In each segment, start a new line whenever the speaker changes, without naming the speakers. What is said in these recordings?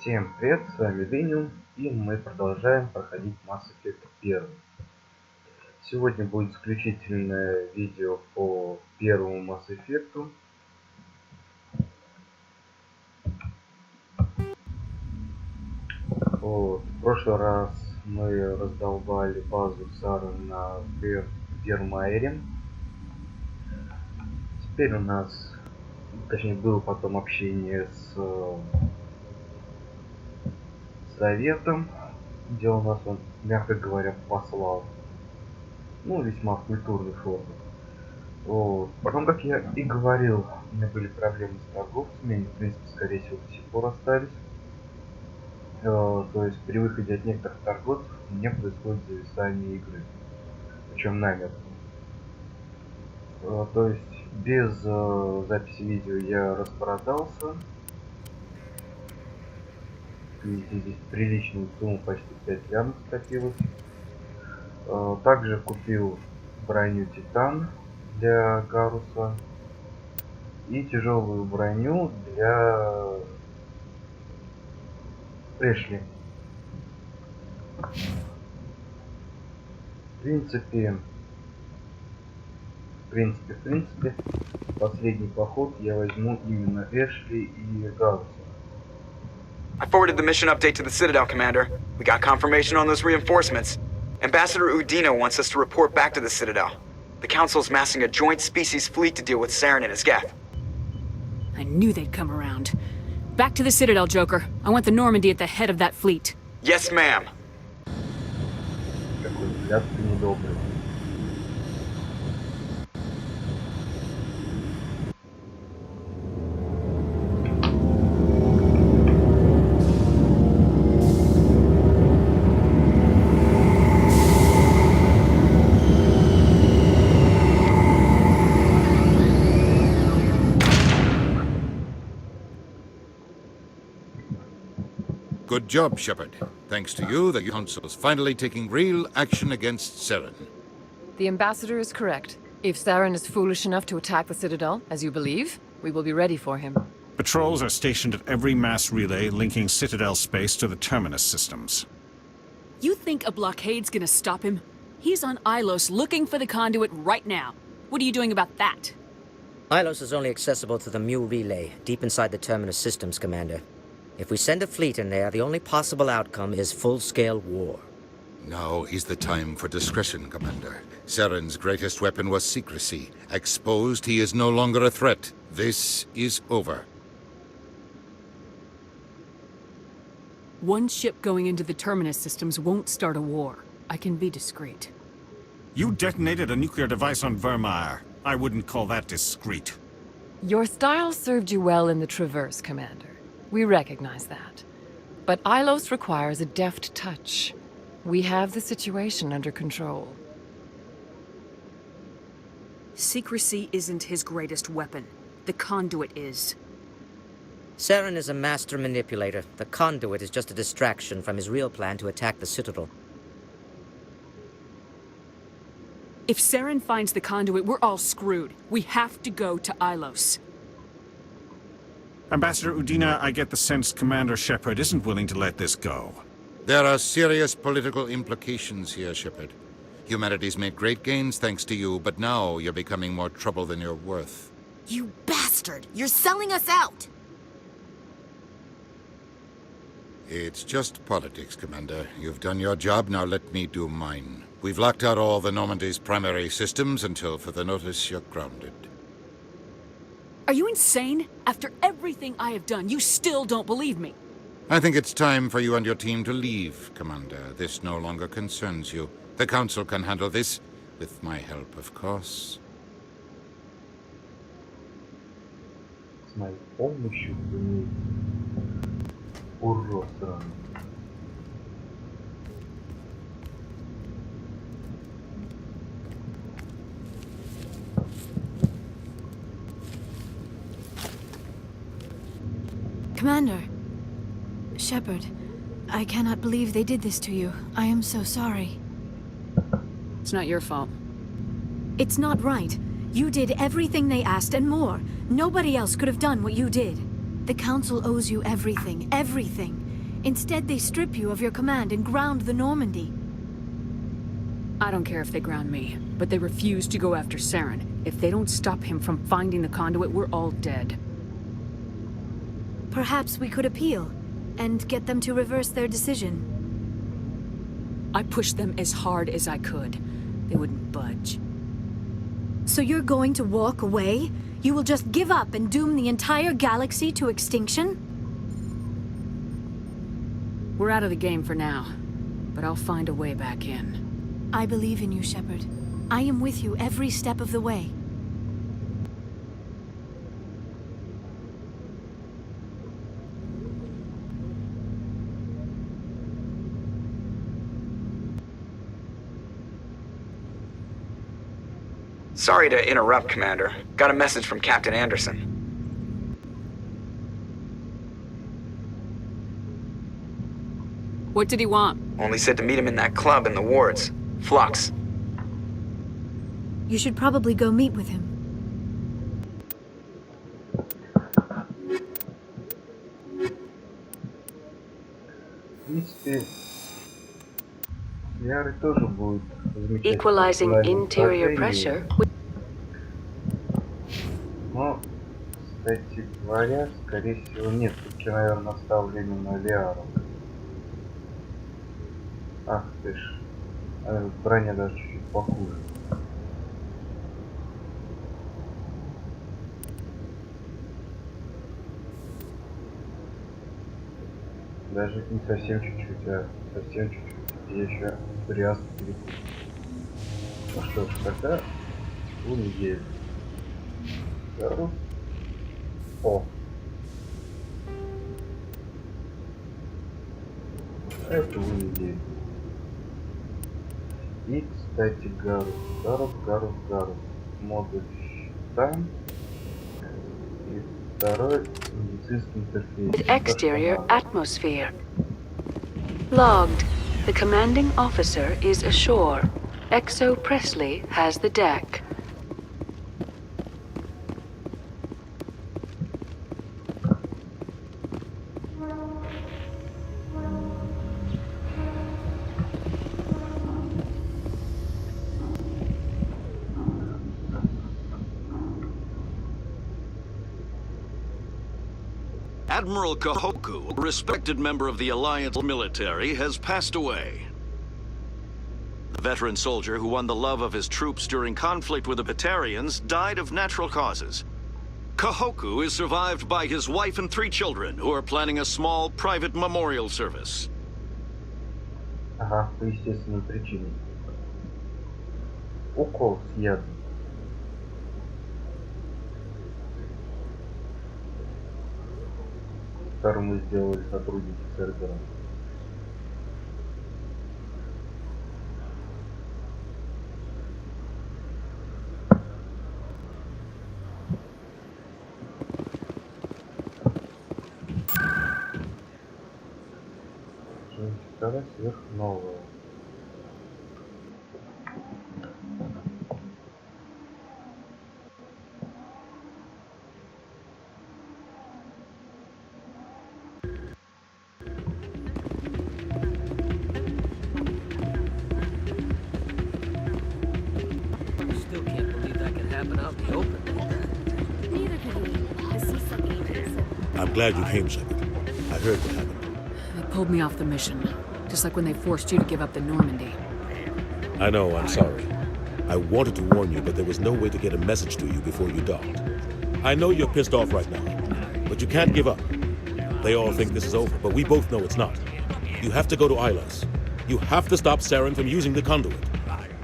Всем привет, с вами Винил, и мы продолжаем проходить Mass Effect 1. Сегодня будет заключительное видео по первому Mass Effect. Вот. В прошлый раз мы раздолбали базу Сары на Вермайере. Теперь у нас, точнее, было потом общение с Советом, где у нас он, мягко говоря, послал. Ну, весьма в культурной форме. Вот. Потом, как я и говорил, у меня были проблемы с торговцами, они, в принципе, скорее всего, до сих пор остались. То есть, при выходе от некоторых торговцев у меня происходит зависание игры. Причем намеренно. То есть, без записи видео я распродался. Видите, здесь приличную сумму, почти 5 лямов скопилось. Также купил броню Титан для Гаруса и тяжелую броню для Эшли. В принципе, последний поход я возьму именно Эшли и Гаруса.
I forwarded the mission update to the Citadel, Commander. We got confirmation on those reinforcements. Ambassador Udina wants us to report back to the Citadel. The Council's massing a joint species fleet to deal with Saren and his Geth.
I knew they'd come around. Back to the Citadel, Joker. I want the Normandy at the head of that fleet.
Yes, ma'am.
Какой взгляд недобрый.
Good job, Shepard. Thanks to you, the Council is finally taking real action against Saren.
The Ambassador is correct. If Saren is foolish enough to attack the Citadel, as you believe, we will be ready for him.
Patrols are stationed at every mass relay linking Citadel space to the Terminus systems.
You think a blockade's gonna stop him? He's on Ilos looking for the conduit right now. What are you doing about that?
Ilos is only accessible to the Mu relay, deep inside the Terminus systems, Commander. If we send a fleet in there, the only possible outcome is full-scale war.
Now is the time for discretion, Commander. Saren's greatest weapon was secrecy. Exposed, he is no longer a threat. This is over.
One ship going into the Terminus systems won't start a war. I can be discreet.
You detonated a nuclear device on Vermeer. I wouldn't call that discreet.
Your style served you well in the Traverse, Commander. We recognize that. But Ilos requires a deft touch. We have the situation under control.
Secrecy isn't his greatest weapon. The conduit is.
Saren is a master manipulator. The conduit is just a distraction from his real plan to attack the Citadel.
If Saren finds the conduit, we're all screwed. We have to go to Ilos.
Ambassador Udina, I get the sense Commander Shepard isn't willing to let this go.
There are serious political implications here, Shepard. Humanity's made great gains thanks to you, but now you're becoming more trouble than you're worth.
You bastard! You're selling us out!
It's just politics, Commander. You've done your job, now let me do mine. We've locked out all the Normandy's primary systems until further notice you're grounded.
Are you insane? After everything I have done, you still don't believe me.
I think it's time for you and your team to leave, Commander. This no longer concerns you. The Council can handle this, with my help, of course.
С моей помощью вы урод сраный.
Commander. Shepard, I cannot believe they did this to you. I am so sorry.
It's not your fault.
It's not right. You did everything they asked and more. Nobody else could have done what you did. The Council owes you everything, everything. Instead, they strip you of your command and ground the Normandy.
I don't care if they ground me, but they refuse to go after Saren. If they don't stop him from finding the conduit, we're all dead.
Perhaps we could appeal, and get them to reverse their decision.
I pushed them as hard as I could. They wouldn't budge.
So you're going to walk away? You will just give up and doom the entire galaxy to extinction?
We're out of the game for now, but I'll find a way back in.
I believe in you, Shepard. I am with you every step of the way.
Sorry to interrupt, Commander. Got a message from Captain Anderson.
What did he want?
Only said to meet him in that club in the wards. Flux.
You should probably go meet with him.
Equalizing interior pressure.
Но, кстати говоря, скорее всего нет. Тут, наверное, оставлю именно Лиару. Ах ты ж. Броня даже чуть-чуть похуже. Даже не совсем чуть-чуть, а совсем чуть-чуть. Я еще прясно перепутал. Ну что ж, тогда неделю. Здорово. О. Это неделю. И, кстати, Гарус. Модуль щита. И второй медицинский интерфейс.
Exterior atmosphere. Logged. The commanding officer is ashore. Exo Presley has the deck.
Admiral Kahoku, a respected member of the Alliance military, has passed away. The veteran soldier who won the love of his troops during conflict with the Batarians died of natural causes. Kahoku is survived by his wife and 3 children, who are planning a small private memorial service.
Ага, по естественным причинам. Укол с ядом. Который мы сделали сотрудники сервера. Вторая сверхновая.
I'm glad you came, Shepard. I heard what happened.
They pulled me off the mission, just like when they forced you to give up the Normandy.
I know, I'm sorry. I wanted to warn you, but there was no way to get a message to you before you docked. I know you're pissed off right now, but you can't give up. They all think this is over, but we both know it's not. You have to go to Ilos. You have to stop Saren from using the conduit.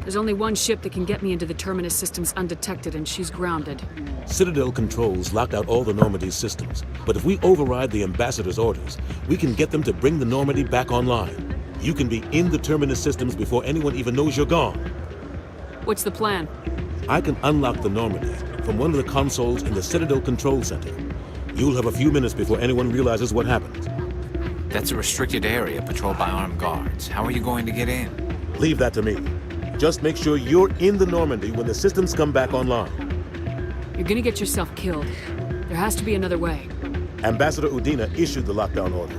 There's only one ship that can get me into the Terminus systems undetected, and she's grounded.
Citadel controls locked out all the Normandy's systems, but if we override the Ambassador's orders, we can get them to bring the Normandy back online. You can be in the Terminus systems before anyone even knows you're gone.
What's the plan?
I can unlock the Normandy from one of the consoles in the Citadel Control Center. You'll have a few minutes before anyone realizes what happened.
That's a restricted area patrolled by armed guards. How are you going to get in?
Leave that to me. Just make sure you're in the Normandy when the systems come back online.
You're gonna get yourself killed. There has to be another way.
Ambassador Udina issued the lockdown order.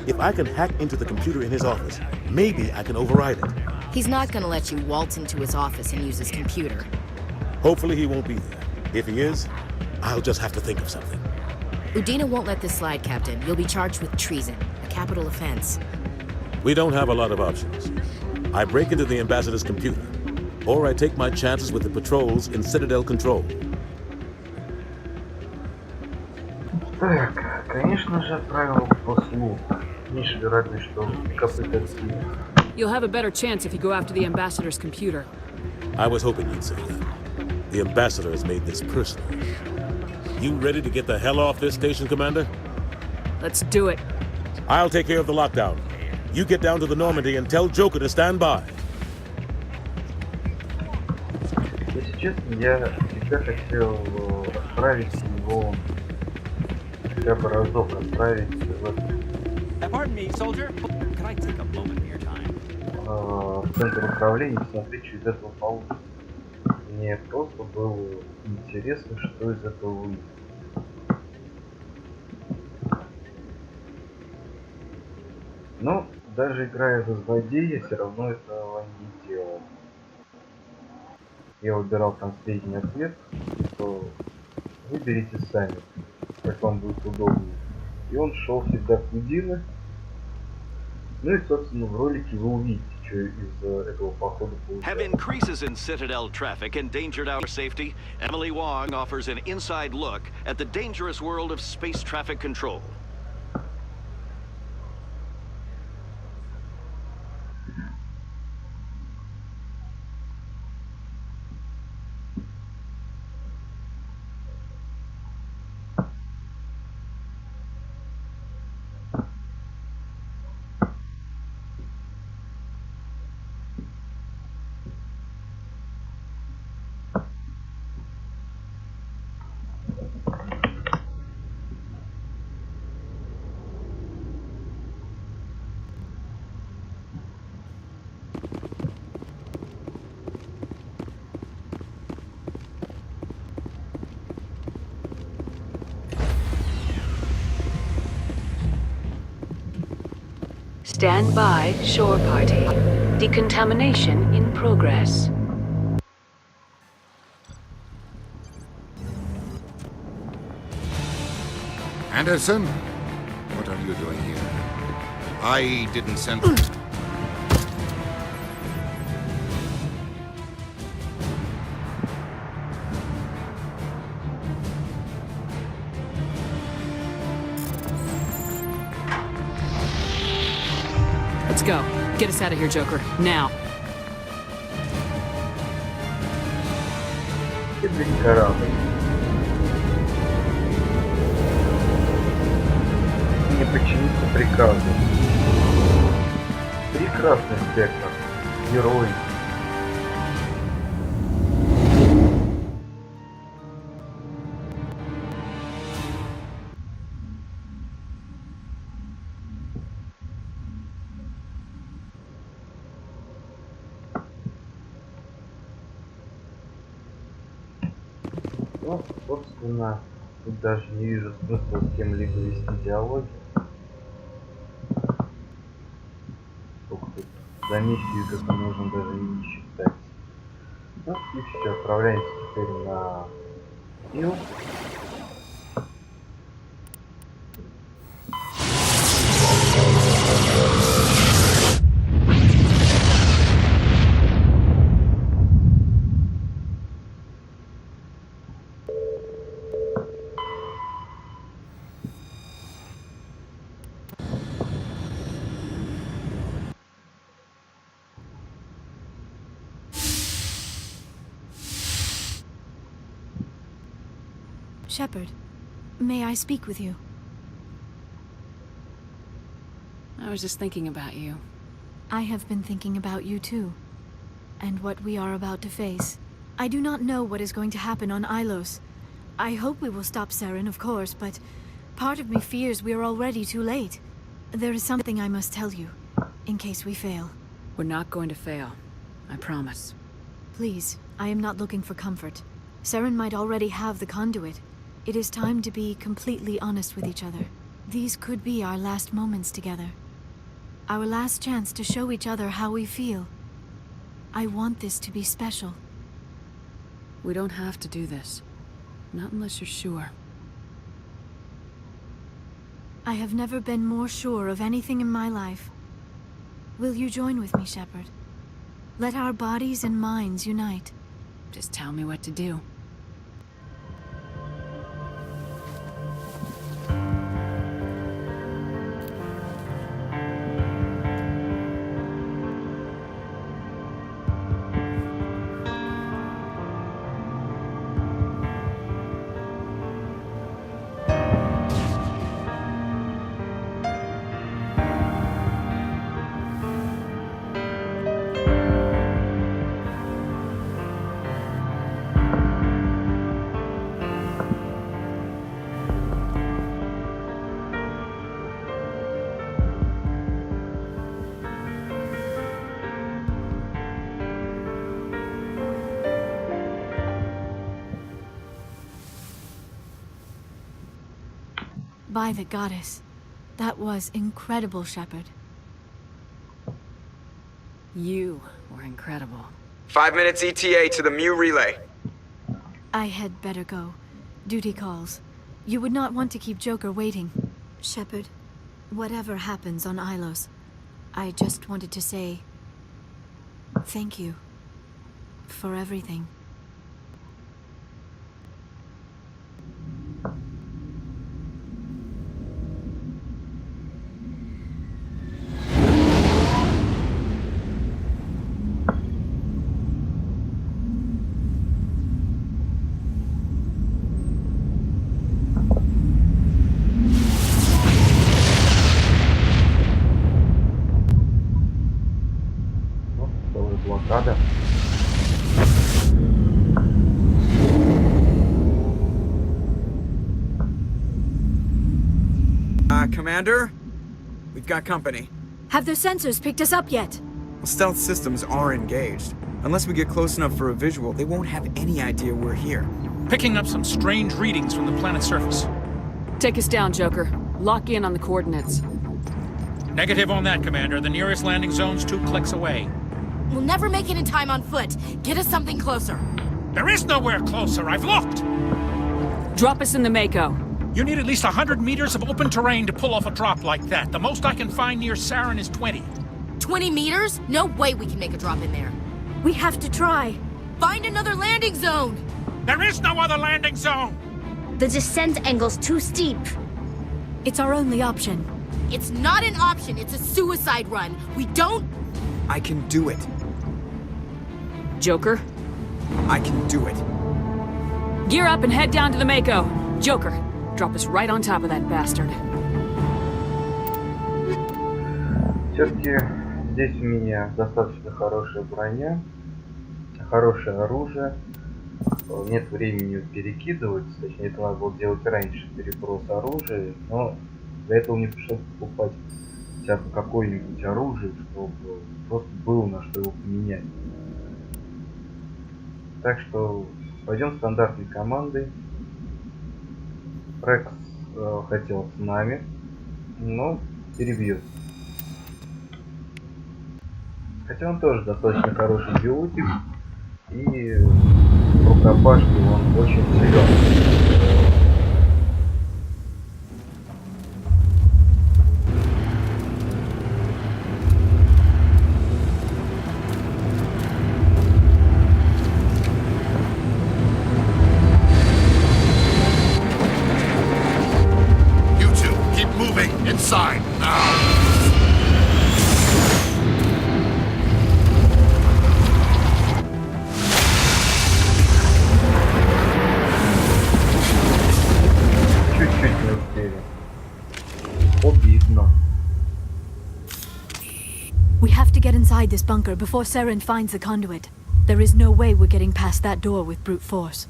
If I can hack into the computer in his office, maybe I can override it.
He's not gonna let you waltz into his office and use his computer.
Hopefully he won't be there. If he is, I'll just have to think of something.
Udina won't let this slide, Captain. You'll be charged with treason, a capital offense.
We don't have a lot of options. I break into the ambassador's computer, or I take my chances with the patrols in Citadel control.
Так, конечно же, отправил послу. Меньше вероятность, что копыта сгинет.
You'll have a better chance if you go after the ambassador's computer.
I was hoping you'd say that. The ambassador has made this personal. You ready to get the hell off this station, Commander?
Let's do it.
I'll take care of the lockdown. You get down to the Normandy and tell Joker to stand by.
Если честно, я всегда хотел отправить его, хотя бы разок отправить в центр управления и смотреть, что из этого получится. Мне просто было интересно, что из этого выйдет. Но даже играя за злодея, все равно этого не делал. Я выбирал там средний ответ, что выберите сами, как вам будет удобнее. И он шел всегда в Удина. Ну и, собственно, в ролике вы увидите, что из этого похода получилось.
Have increases in Citadel traffic endangered our safety? Emily Wong offers an inside look at the dangerous world of space traffic control.
Stand by, shore party. Decontamination in progress.
Anderson? What are you doing here? I didn't send...
Let's go. Get us out of here, Joker. Now.
Корабль. Не подчиниться приказу. Прекрасный спектр. Герой. Ну, собственно, тут даже не вижу смысла с кем-либо вести диалоги. Сколько тут за миссию это нужно даже и не считать. Ну и все, отправляемся теперь на Финал.
Shepard, may I speak with you?
I was just thinking about you.
I have been thinking about you too, and what we are about to face. I do not know what is going to happen on Ilos. I hope we will stop Saren, of course, but part of me fears we are already too late. There is something I must tell you, in case we fail.
We're not going to fail. I promise.
Please, I am not looking for comfort. Saren might already have the conduit. It is time to be completely honest with each other. These could be our last moments together. Our last chance to show each other how we feel. I want this to be special.
We don't have to do this. Not unless you're sure.
I have never been more sure of anything in my life. Will you join with me, Shepard? Let our bodies and minds unite.
Just tell me what to do.
By the goddess. That was incredible, Shepard.
You were incredible.
5 minutes ETA to the Mu relay.
I had better go. Duty calls. You would not want to keep Joker waiting. Shepard, whatever happens on Ilos, I just wanted to say... thank you. For everything.
Блокада.
Commander? We've got company.
Have their sensors picked us up yet?
Well, stealth systems are engaged. Unless we get close enough for a visual, they won't have any idea we're here.
Picking up some strange readings from the planet's surface.
Take us down, Joker. Lock in on the coordinates.
Negative on that, Commander. The nearest landing zone's 2 clicks away.
We'll never make it in time on foot. Get us something closer.
There is nowhere closer. I've looked.
Drop us in the Mako.
You need at least 100 meters of open terrain to pull off a drop like that. The most I can find near Saren is 20.
20 meters? No way we can make a drop in there.
We have to try.
Find another landing zone.
There is no other landing zone.
The descent angle's too steep.
It's our only option.
It's not an option. It's a suicide run. We don't...
I can do it.
Joker?
I can do it.
Gear up and head down to the Mako. Joker, drop us right on top of that bastard.
Все-таки здесь у меня достаточно хорошая броня, хорошее оружие. Нет времени перекидывать, точнее это надо было делать раньше, переброс оружия, но для этого мне пришлось покупать хотя бы какое-нибудь оружие, чтобы просто было на что его поменять. Так что пойдем стандартной командой. Рекс хотел с нами, но перебьет. Хотя он тоже достаточно хороший биотик, и в рукопашке он очень силен.
Inside now!
Чуть-чуть не успели. Обидно.
We have to get inside this bunker before Saren finds the conduit. There is no way we're getting past that door with brute force.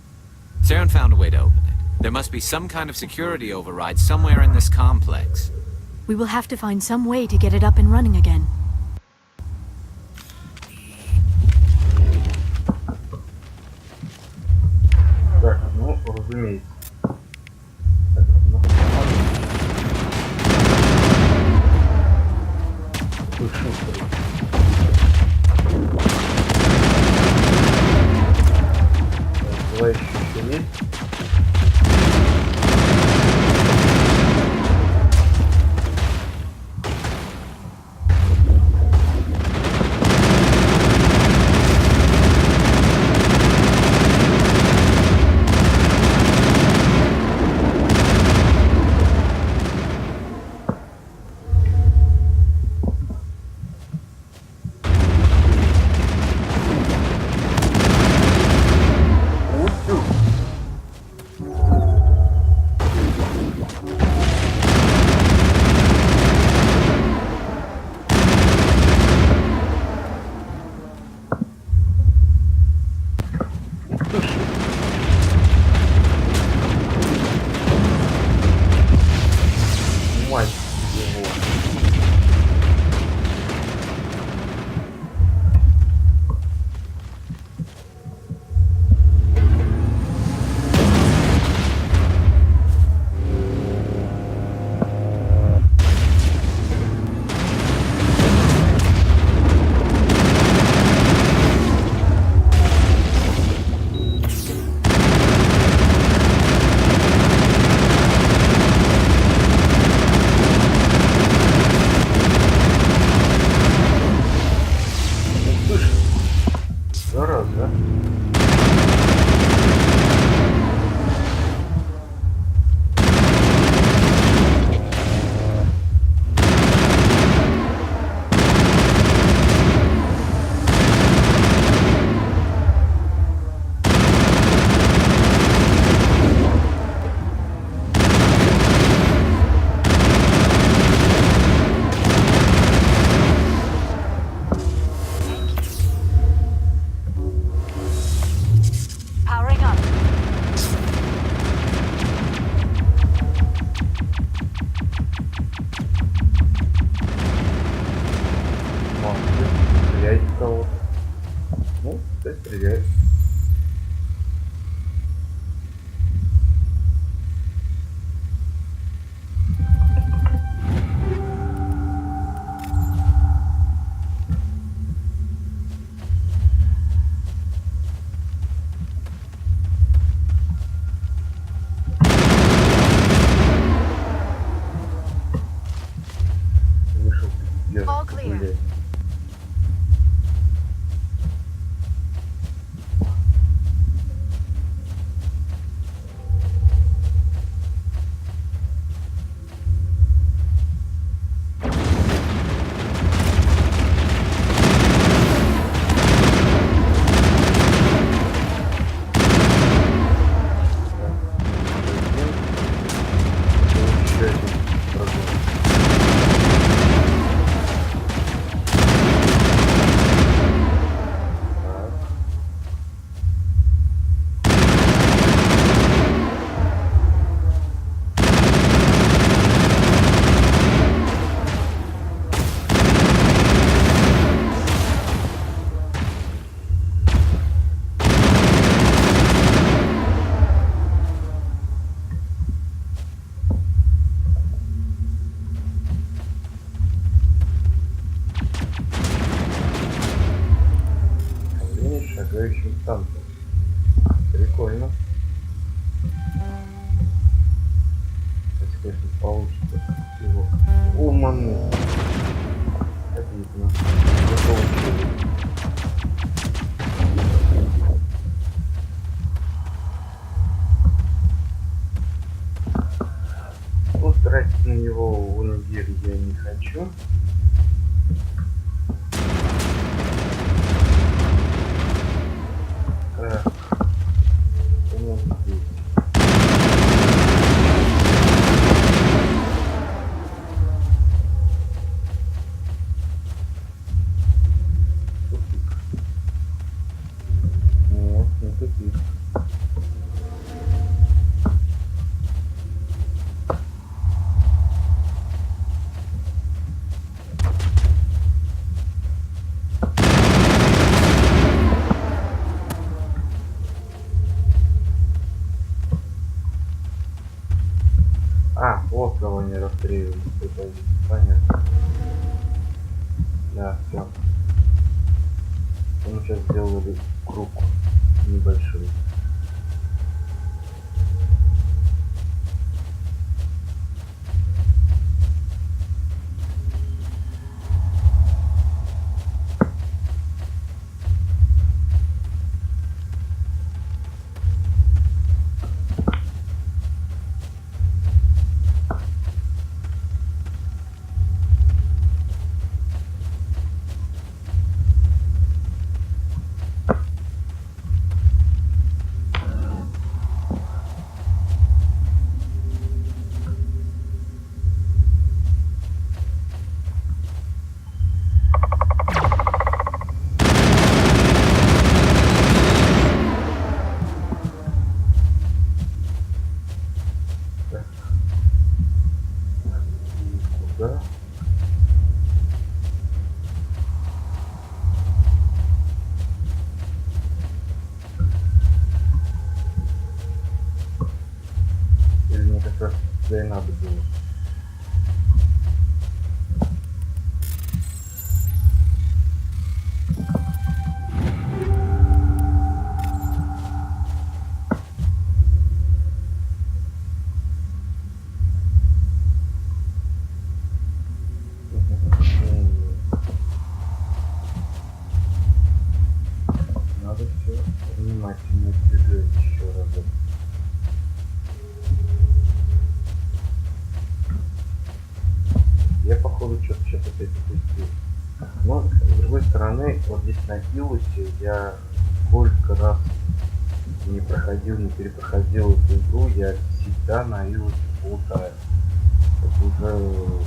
Saren found a way to open it. There must be some kind of security override somewhere in this complex.
We will have to find some way to get it up and running again.
Так, ну, разумеется. Слышу. Давай еще есть. стреляет. Вышел пиздец. Блядь. Шагающим танком. Прикольно. Если, конечно, получится его умануть. Обидно. Не получилось. Вот тратить на него неделю я не хочу. А, вот кого не расстреливали. Понятно. круг небольшой. Да. Или мне как раз туда и надо было. Надо все внимательно изучать еще раз. Я походу что-то сейчас опять упустил. Но с другой стороны, вот здесь на Илусе я сколько раз не проходил, не перепроходил эту игру, я всегда на Илусе плутаю. Это уже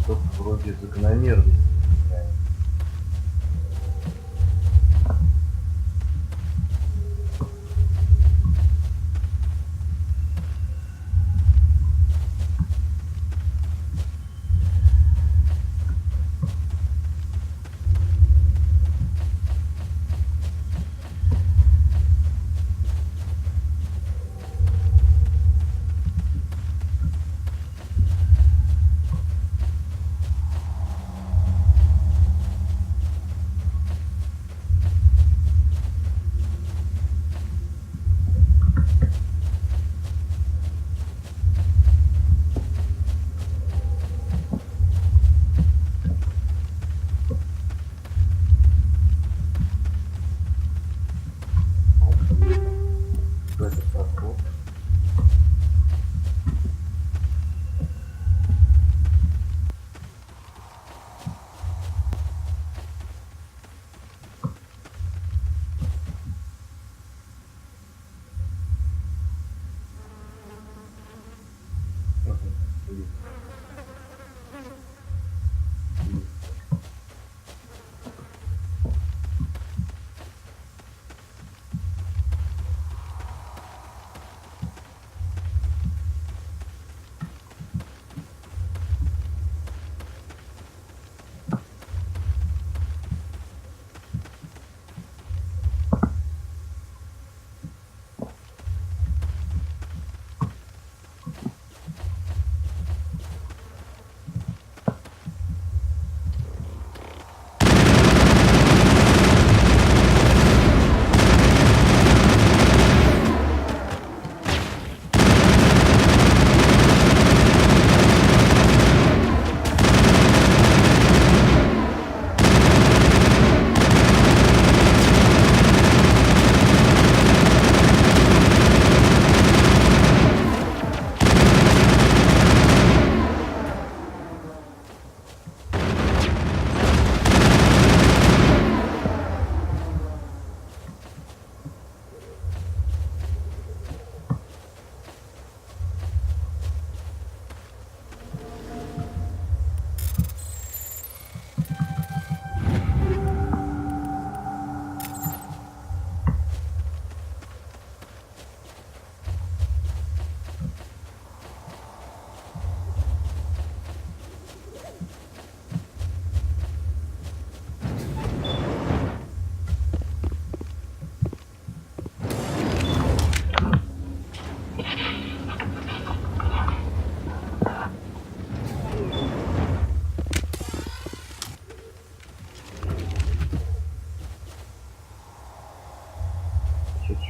что-то вроде закономерности.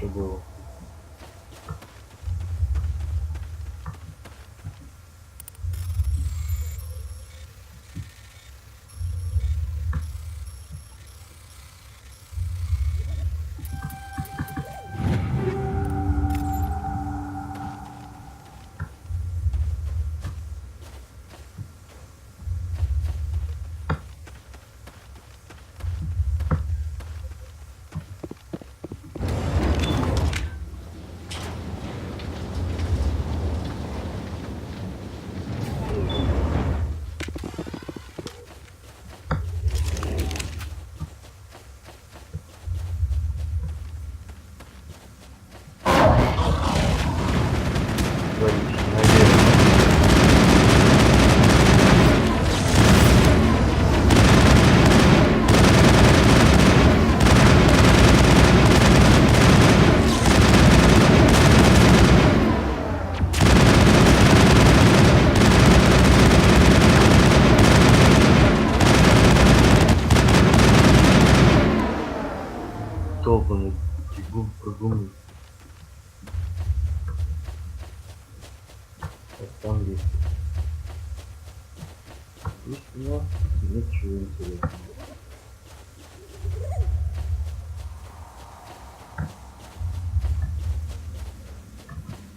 еще было. Толпами бегу, прыгуны. Там есть. Здесь у нас ничего интересного.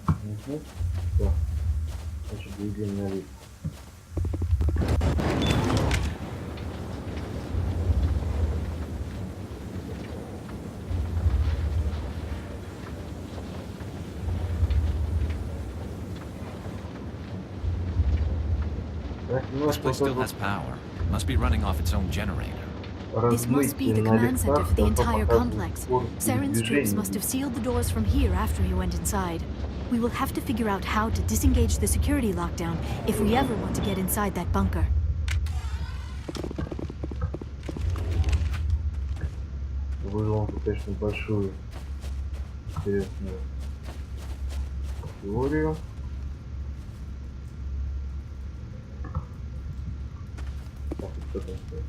Угу. Да. Значит, двигаем на лифт.
This place still has power. Must be running off its own generator.
This must be the command center for the entire complex. Saren's troops must have sealed the doors from here after he went inside. We will have to figure out how to disengage the security lockdown if we ever want to get inside that bunker.
Вызвал, конечно, большую интересную теорию. Так, что там стоит?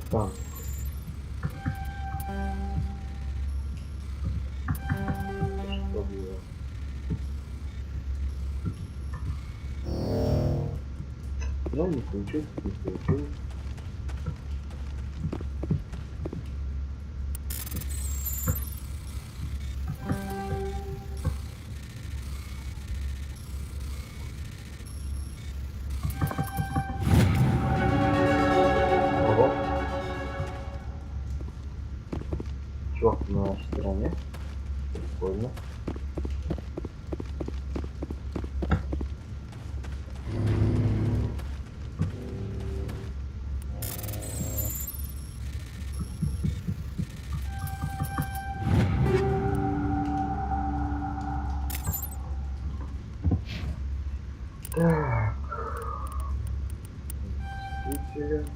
Там. Что было? Ну, не получилось, не получилось. Чувак на нашей стороне. Прикольно. Так. Цитадель.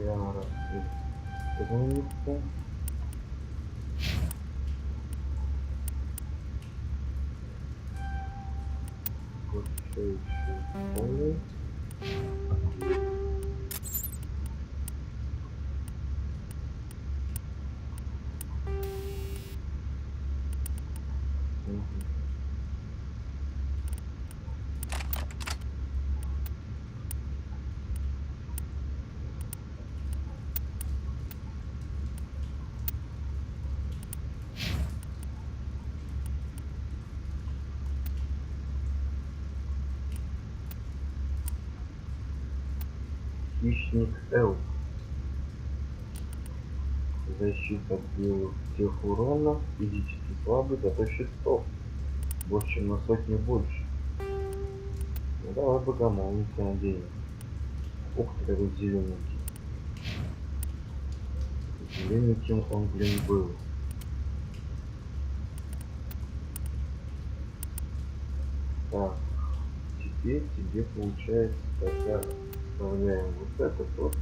Я размыться. Вот все еще полный. Хищник Л. Защита от тех урона, физически слабый, зато щитов. Больше, чем на сотню больше. Ну давай богомол, не надеюсь. Ух ты, какой зелененький. Зелененьким он, блин, был. Так, теперь тебе получается тогда вставляем вот этот вот.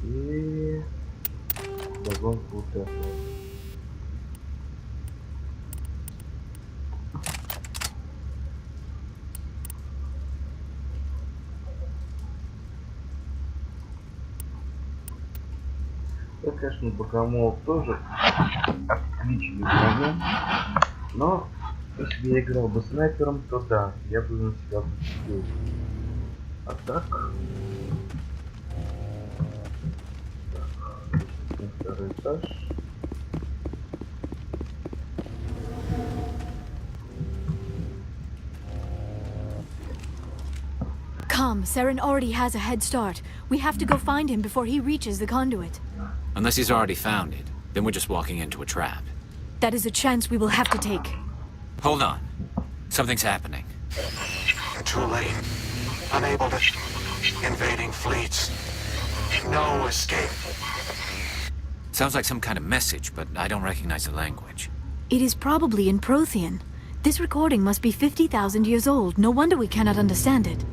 И вагонку вот эту. Я, конечно, богомол тоже отличный момент, но если я играл бы снайпером, то да, я бы на себя посетил. А так... На второй этаж.
Come, Saren already has a head start. We have to go find him before he reaches the conduit.
Unless he's already found it, then we're just walking into a trap.
That is a chance we will have to take.
Hold on. Something's happening.
Too late. Unable to... Invading fleets. No escape.
Sounds like some kind of message, but I don't recognize the language.
It is probably in Prothean. This recording must be 50,000 years old. No wonder we cannot understand it.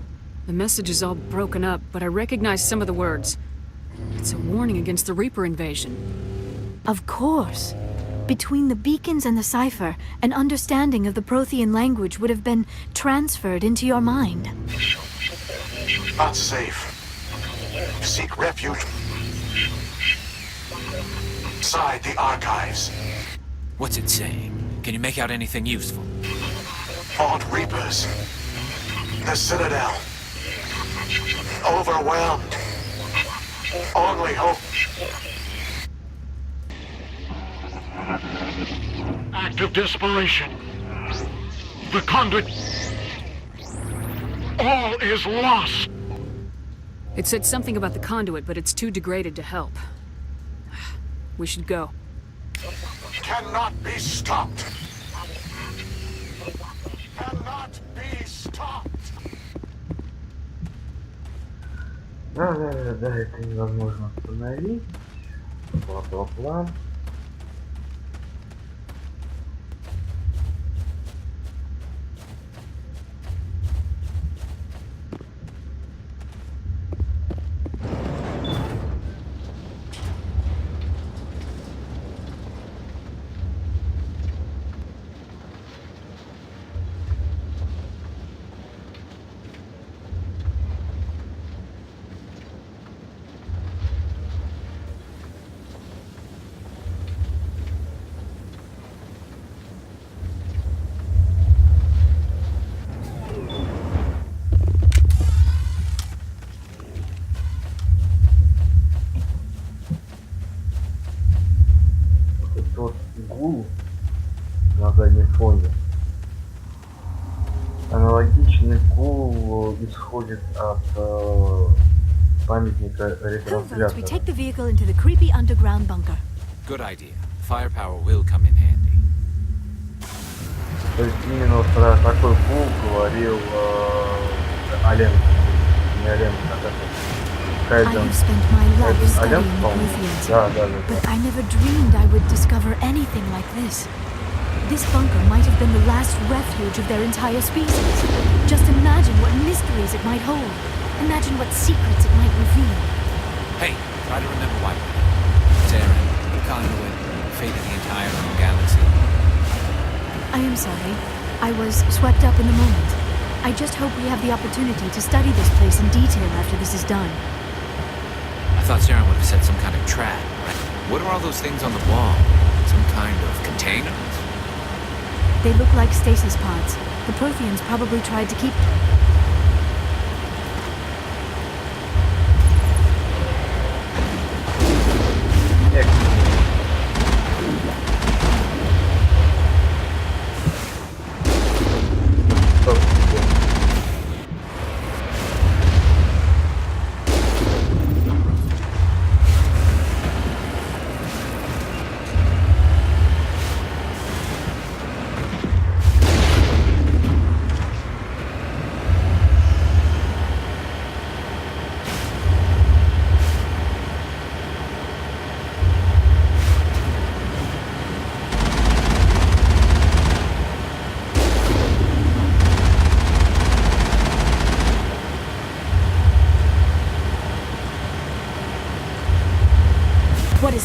The message is all broken up, but I recognize some of the words. It's a warning against the Reaper invasion.
Of course. Between the beacons and the cipher, an understanding of the Prothean language would have been transferred into your mind.
Not safe. Seek refuge inside the archives.
What's it saying? Can you make out anything useful?
Fought Reapers. The Citadel. Overwhelmed. Only hope. Act of desperation. The conduit. All is lost.
It said something about the conduit, but it's too degraded to help. We should go.
Cannot be stopped. Cannot be stopped.
Да, это невозможно остановить. План. Тот гул на заднем фоне. Аналогичный гул исходит от памятника ретранслятора.
We take the vehicle into the creepy underground bunker.
Good idea. Firepower will come in handy.
То есть именно вот про такой гул говорил Ален. Не Ален, а как
I have spent my life studying the Protheans, but I never dreamed I would discover anything like this. This bunker might have been the last refuge of their entire species. Just imagine what mysteries it might hold. Imagine what secrets it might reveal.
Hey, try to remember why. Saren, the conduit, fate of the entire galaxy.
I am sorry. I was swept up in the moment. I just hope we have the opportunity to study this place in detail after this is done.
I thought Saren would have set some kind of trap. What are all those things on the wall? Some kind of containers?
They look like stasis pods. The Protheans probably tried to keep...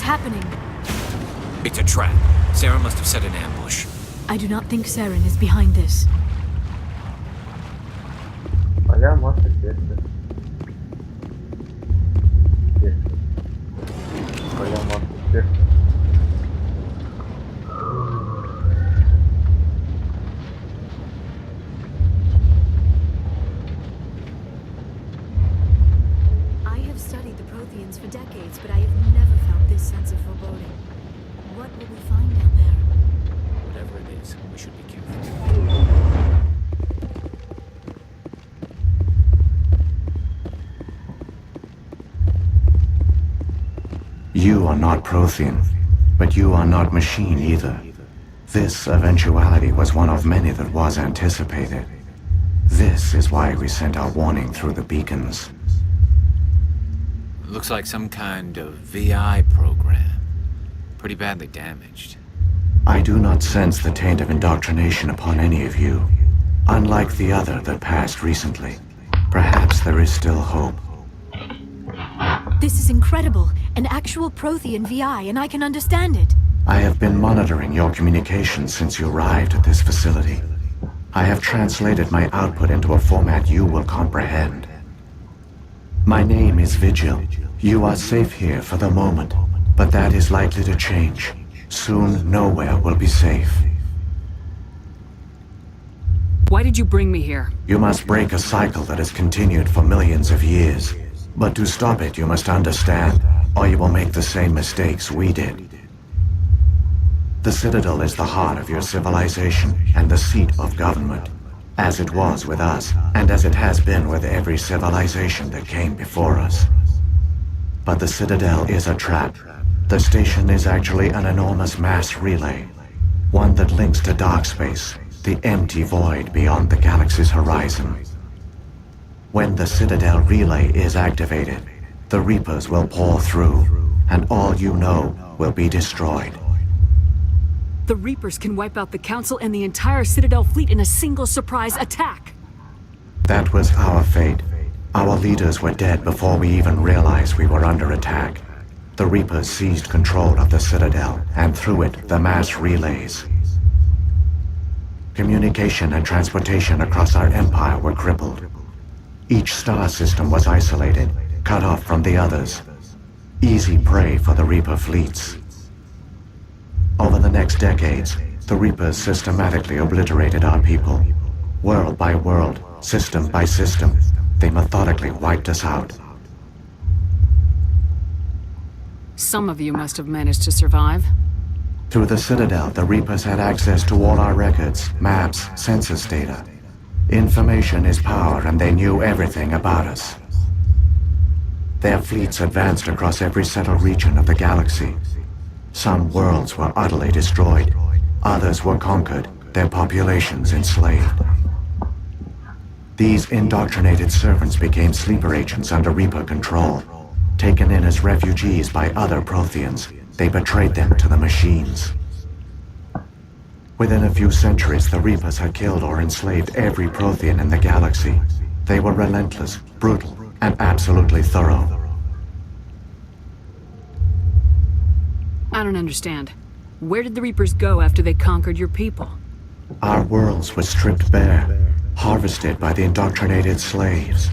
happening?
It's a trap. Sarah must have set an ambush.
I do not think Saren is behind this.
А-ля масса сердца. А-ля масса сердца.
I have studied the Protheans for decades, but I have never felt this sense of foreboding. What will we find down there?
Whatever it is, we should be careful.
You are not Prothean, but you are not machine either. This eventuality was one of many that was anticipated. This is why we sent our warning through the beacons.
Looks like some kind of VI program. Pretty badly damaged.
I do not sense the taint of indoctrination upon any of you, unlike the other that passed recently. Perhaps there is still hope.
This is incredible. An actual Prothean VI, and I can understand it.
I have been monitoring your communications since you arrived at this facility. I have translated my output into a format you will comprehend. My name is Vigil. You are safe here for the moment, but that is likely to change. Soon, nowhere will be safe.
Why did you bring me here?
You must break a cycle that has continued for millions of years. But to stop it, you must understand, or you will make the same mistakes we did. The Citadel is the heart of your civilization and the seat of government, as it was with us, and as it has been with every civilization that came before us. But the Citadel is a trap. The station is actually an enormous mass relay, one that links to dark space, the empty void beyond the galaxy's horizon. When the Citadel relay is activated, the Reapers will pour through, and all you know will be destroyed.
The Reapers can wipe out the Council and the entire Citadel fleet in a single surprise attack.
That was our fate. Our leaders were dead before we even realized we were under attack. The Reapers seized control of the Citadel, and through it, the mass relays. Communication and transportation across our empire were crippled. Each star system was isolated, cut off from the others. Easy prey for the Reaper fleets. Over the next decades, the Reapers systematically obliterated our people. World by world, system by system, they methodically wiped us out.
Some of you must have managed to survive.
Through the Citadel, the Reapers had access to all our records, maps, census data. Information is power, and they knew everything about us. Their fleets advanced across every settled region of the galaxy. Some worlds were utterly destroyed. Others were conquered, their populations enslaved. These indoctrinated servants became sleeper agents under Reaper control. Taken in as refugees by other Protheans, they betrayed them to the machines. Within a few centuries, the Reapers had killed or enslaved every Prothean in the galaxy. They were relentless, brutal, and absolutely thorough.
I don't understand. Where did the Reapers go after they conquered your people?
Our worlds were stripped bare, harvested by the indoctrinated slaves.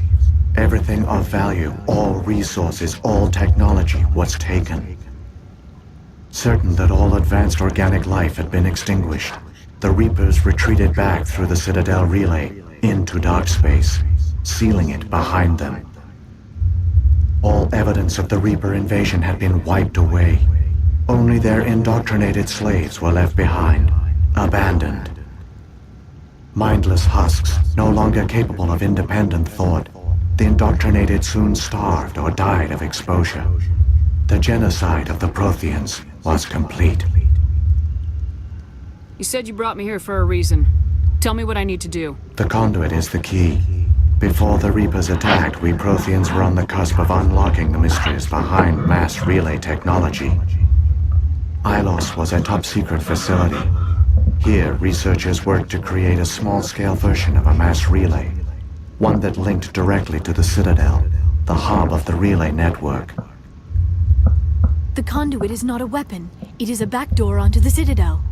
Everything of value, all resources, all technology was taken. Certain that all advanced organic life had been extinguished, the Reapers retreated back through the Citadel relay into dark space, sealing it behind them. All evidence of the Reaper invasion had been wiped away. Only their indoctrinated slaves were left behind, abandoned. Mindless husks, no longer capable of independent thought, the indoctrinated soon starved or died of exposure. The genocide of the Protheans was complete.
You said you brought me here for a reason. Tell me what I need to do.
The conduit is the key. Before the Reapers attacked, we Protheans were on the cusp of unlocking the mysteries behind mass relay technology. Ilos was a top-secret facility. Here, researchers worked to create a small-scale version of a mass relay, one that linked directly to the Citadel, the hub of the relay network.
The conduit is not a weapon. It is a backdoor onto the Citadel.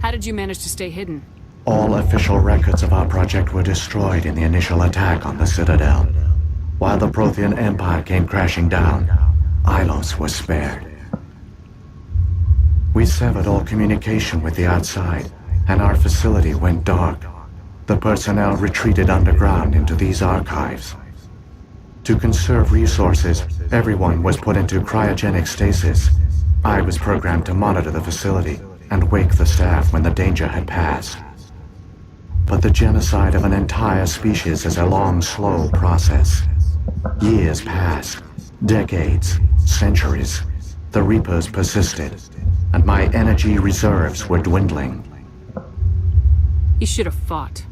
How did you manage to stay hidden?
All official records of our project were destroyed in the initial attack on the Citadel. While the Prothean Empire came crashing down, Ilos was spared. We severed all communication with the outside, and our facility went dark. The personnel retreated underground into these archives. To conserve resources, everyone was put into cryogenic stasis. I was programmed to monitor the facility and wake the staff when the danger had passed. But the genocide of an entire species is a long, slow process. Years passed, decades, centuries. The Reapers persisted, and my energy reserves were dwindling.
You should have fought.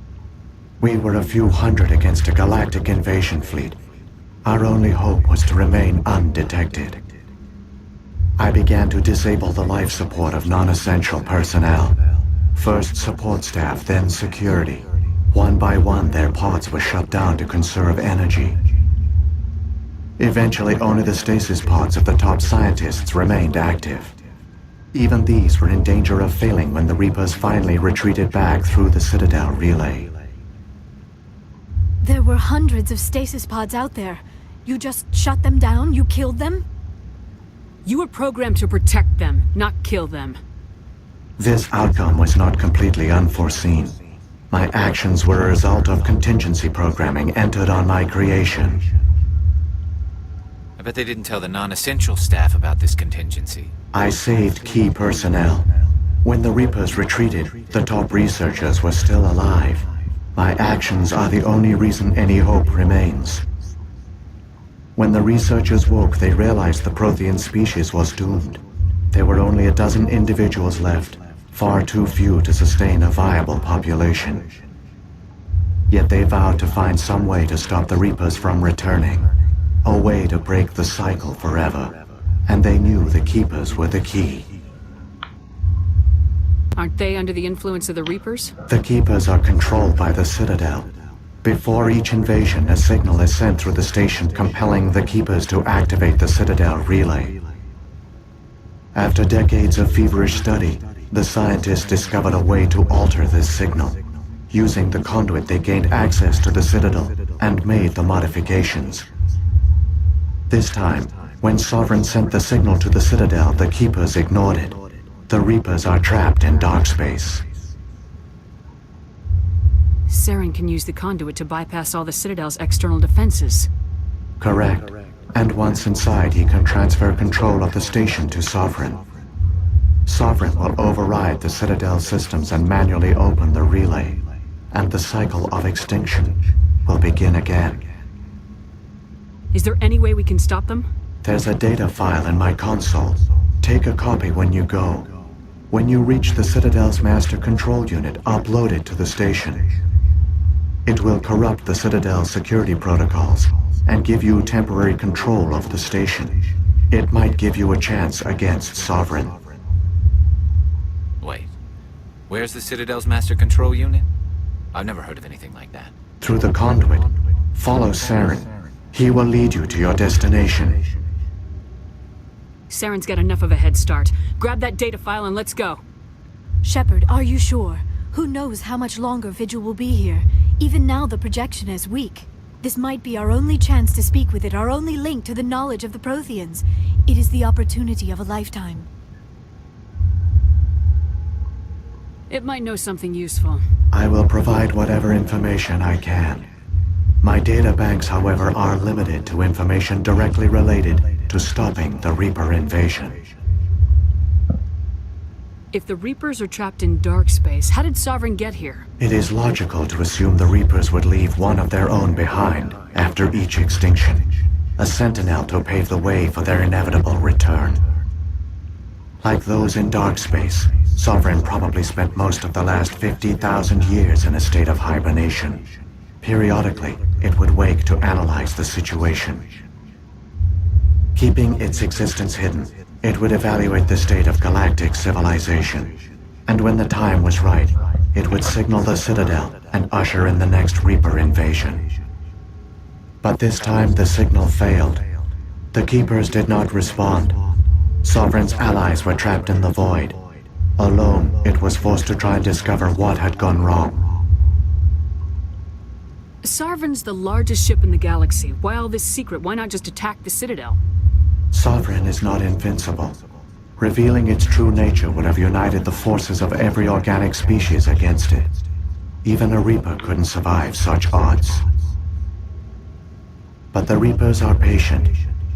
We were a few hundred against a galactic invasion fleet. Our only hope was to remain undetected. I began to disable the life support of non-essential personnel. First support staff, then security. One by one, their pods were shut down to conserve energy. Eventually, only the stasis pods of the top scientists remained active. Even these were in danger of failing when the Reapers finally retreated back through the Citadel relay.
There were hundreds of stasis pods out there. You just shut them down? You killed them?
You were programmed to protect them, not kill them.
This outcome was not completely unforeseen. My actions were a result of contingency programming entered on my creation.
I bet they didn't tell the non-essential staff about this contingency.
I saved key personnel. When the Reapers retreated, the top researchers were still alive. My actions are the only reason any hope remains. When the researchers woke, they realized the Prothean species was doomed. There were only a dozen individuals left, far too few to sustain a viable population. Yet they vowed to find some way to stop the Reapers from returning, a way to break the cycle forever, and they knew the Keepers were the key.
Aren't they under the influence of the Reapers?
The Keepers are controlled by the Citadel. Before each invasion, a signal is sent through the station compelling the Keepers to activate the Citadel relay. After decades of feverish study, the scientists discovered a way to alter this signal. Using the conduit, they gained access to the Citadel and made the modifications. This time, when Sovereign sent the signal to the Citadel, the Keepers ignored it. The Reapers are trapped in dark space.
Saren can use the conduit to bypass all the Citadel's external defenses.
Correct. And once inside, he can transfer control of the station to Sovereign. Sovereign will override the Citadel systems and manually open the relay, and the cycle of extinction will begin again.
Is there any way we can stop them?
There's a data file in my console. Take a copy when you go. When you reach the Citadel's master control unit, upload it to the station. It will corrupt the Citadel's security protocols and give you temporary control of the station. It might give you a chance against Sovereign.
Wait, where's the Citadel's master control unit? I've never heard of anything like that.
Through the conduit. Follow Saren. He will lead you to your destination.
Saren's got enough of a head start. Grab that data file and let's go.
Shepard, are you sure? Who knows how much longer Vigil will be here? Even now the projection is weak. This might be our only chance to speak with it, our only link to the knowledge of the Protheans. It is the opportunity of a lifetime.
It might know something useful.
I will provide whatever information I can. My data banks, however, are limited to information directly related to stopping the Reaper invasion.
If the Reapers are trapped in dark space, how did Sovereign get here?
It is logical to assume the Reapers would leave one of their own behind after each extinction. A sentinel to pave the way for their inevitable return. Like those in dark space, Sovereign probably spent most of the last 50,000 years in a state of hibernation. Periodically, it would wake to analyze the situation. Keeping its existence hidden, it would evaluate the state of galactic civilization. And when the time was right, it would signal the Citadel and usher in the next Reaper invasion. But this time the signal failed, The Keepers did not respond. Sovereign's allies were trapped in the void. Alone, it was forced to try and discover what had gone wrong.
Sovereign's the largest ship in the galaxy. Why all this secret? Why not just attack the Citadel?
Sovereign is not invincible. Revealing its true nature would have united the forces of every organic species against it. Even a Reaper couldn't survive such odds. But the Reapers are patient.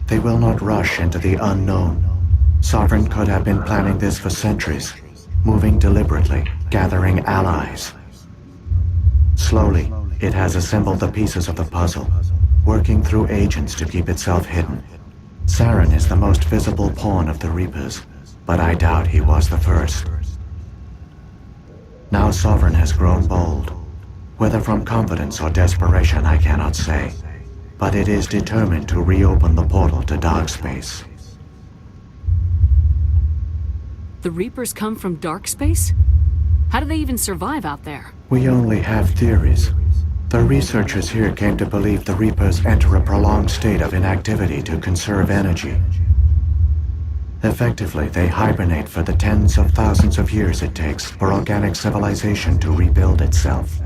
They will not rush into the unknown. Sovereign could have been planning this for centuries, moving deliberately, gathering allies. Slowly, it has assembled the pieces of the puzzle, working through agents to keep itself hidden. Saren is the most visible pawn of the Reapers, but I doubt he was the first. Now Sovereign has grown bold. Whether from confidence or desperation, I cannot say. But it is determined to reopen the portal to dark space.
The Reapers come from dark space? How do they even survive out there?
We only have theories. The researchers here came to believe the Reapers enter a prolonged state of inactivity to conserve energy. Effectively, they hibernate for the tens of thousands of years it takes for organic civilization to rebuild itself.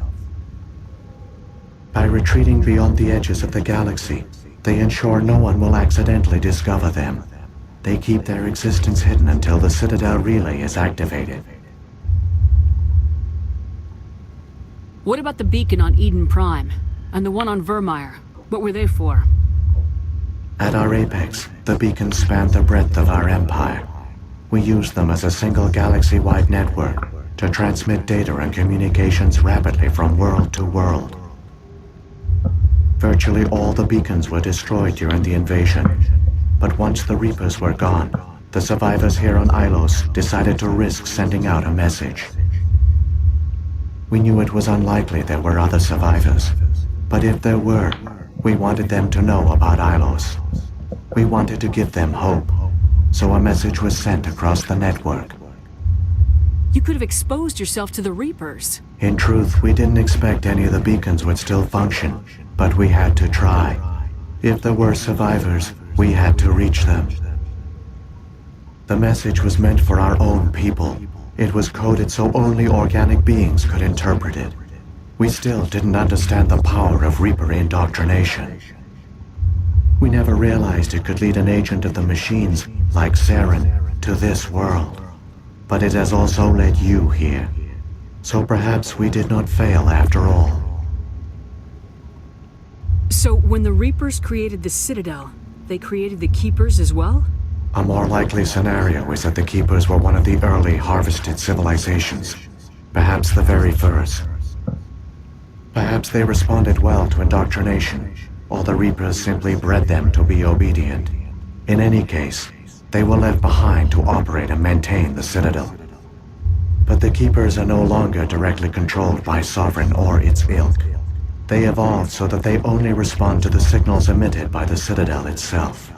By retreating beyond the edges of the galaxy, they ensure no one will accidentally discover them. They keep their existence hidden until the Citadel relay is activated.
What about the beacon on Eden Prime? And the one on Vermeer? What were they for?
At our apex, the beacons spanned the breadth of our empire. We used them as a single galaxy-wide network to transmit data and communications rapidly from world to world. Virtually all the beacons were destroyed during the invasion, but once the Reapers were gone, the survivors here on Ilos decided to risk sending out a message. We knew it was unlikely there were other survivors, but if there were, we wanted them to know about Ilos. We wanted to give them hope, so a message was sent across the network.
You could have exposed yourself to the Reapers.
In truth, we didn't expect any of the beacons would still function, but we had to try. If there were survivors, we had to reach them. The message was meant for our own people. It was coded so only organic beings could interpret it. We still didn't understand the power of Reaper indoctrination. We never realized it could lead an agent of the machines, like Saren, to this world. But it has also led you here. So perhaps we did not fail after all.
So when the Reapers created the Citadel, they created the Keepers as well?
A more likely scenario is that the Keepers were one of the early harvested civilizations. Perhaps the very first. Perhaps they responded well to indoctrination, or the Reapers simply bred them to be obedient. In any case, they were left behind to operate and maintain the Citadel. But the Keepers are no longer directly controlled by Sovereign or its ilk. They evolved so that they only respond to the signals emitted by the Citadel itself.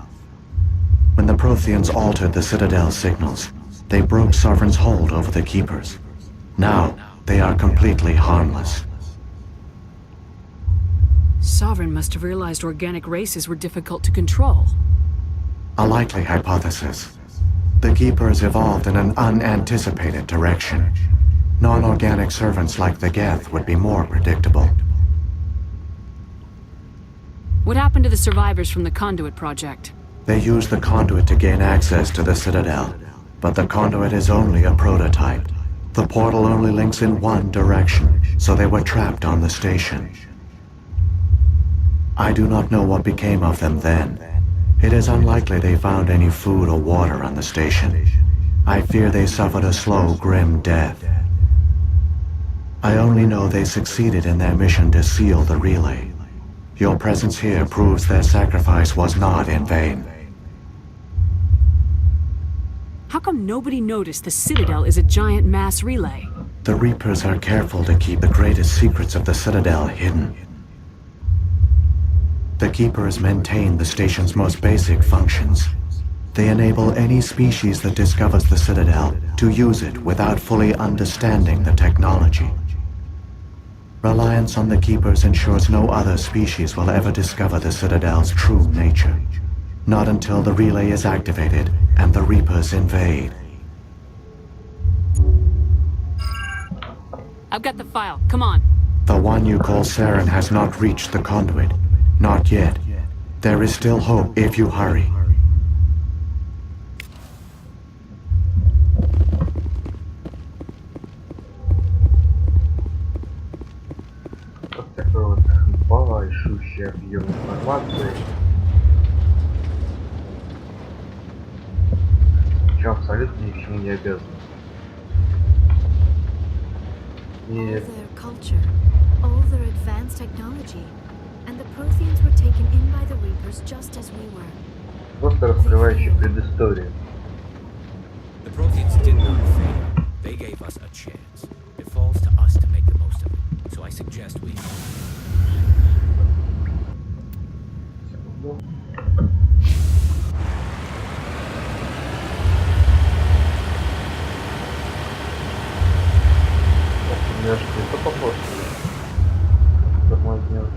When the Protheans altered the Citadel's signals, they broke Sovereign's hold over the Keepers. Now, they are completely harmless.
Sovereign must have realized organic races were difficult to control.
A likely hypothesis. The Keepers evolved in an unanticipated direction. Non-organic servants like the Geth would be more predictable.
What happened to the survivors from the Conduit project?
They used the conduit to gain access to the Citadel, but the conduit is only a prototype. The portal only links in one direction, so they were trapped on the station. I do not know what became of them then. It is unlikely they found any food or water on the station. I fear they suffered a slow, grim death. I only know they succeeded in their mission to seal the relay. Your presence here proves their sacrifice was not in vain.
How come nobody noticed the Citadel is a giant mass relay?
The Reapers are careful to keep the greatest secrets of the Citadel hidden. The Keepers maintain the station's most basic functions. They enable any species that discovers the Citadel to use it without fully understanding the technology. Reliance on the Keepers ensures no other species will ever discover the Citadel's true nature. Not until the relay is activated and the Reapers invade.
I've got the file. Come on.
The one you call Saren has not reached the conduit. Not yet. There is still hope if you hurry.
Вот такой вот большущий объем информации. Причем абсолютно ни к чему не обязан.
All their culture, all their advanced technology, and the Protheans were taken in by the Reapers just as we were.
Просто раскрывающий предысторию.
The Protheans did not fail. They gave us a chance. It falls to us to make the most of it. So I suggest we...
У меня что-то похоже. Тормознет.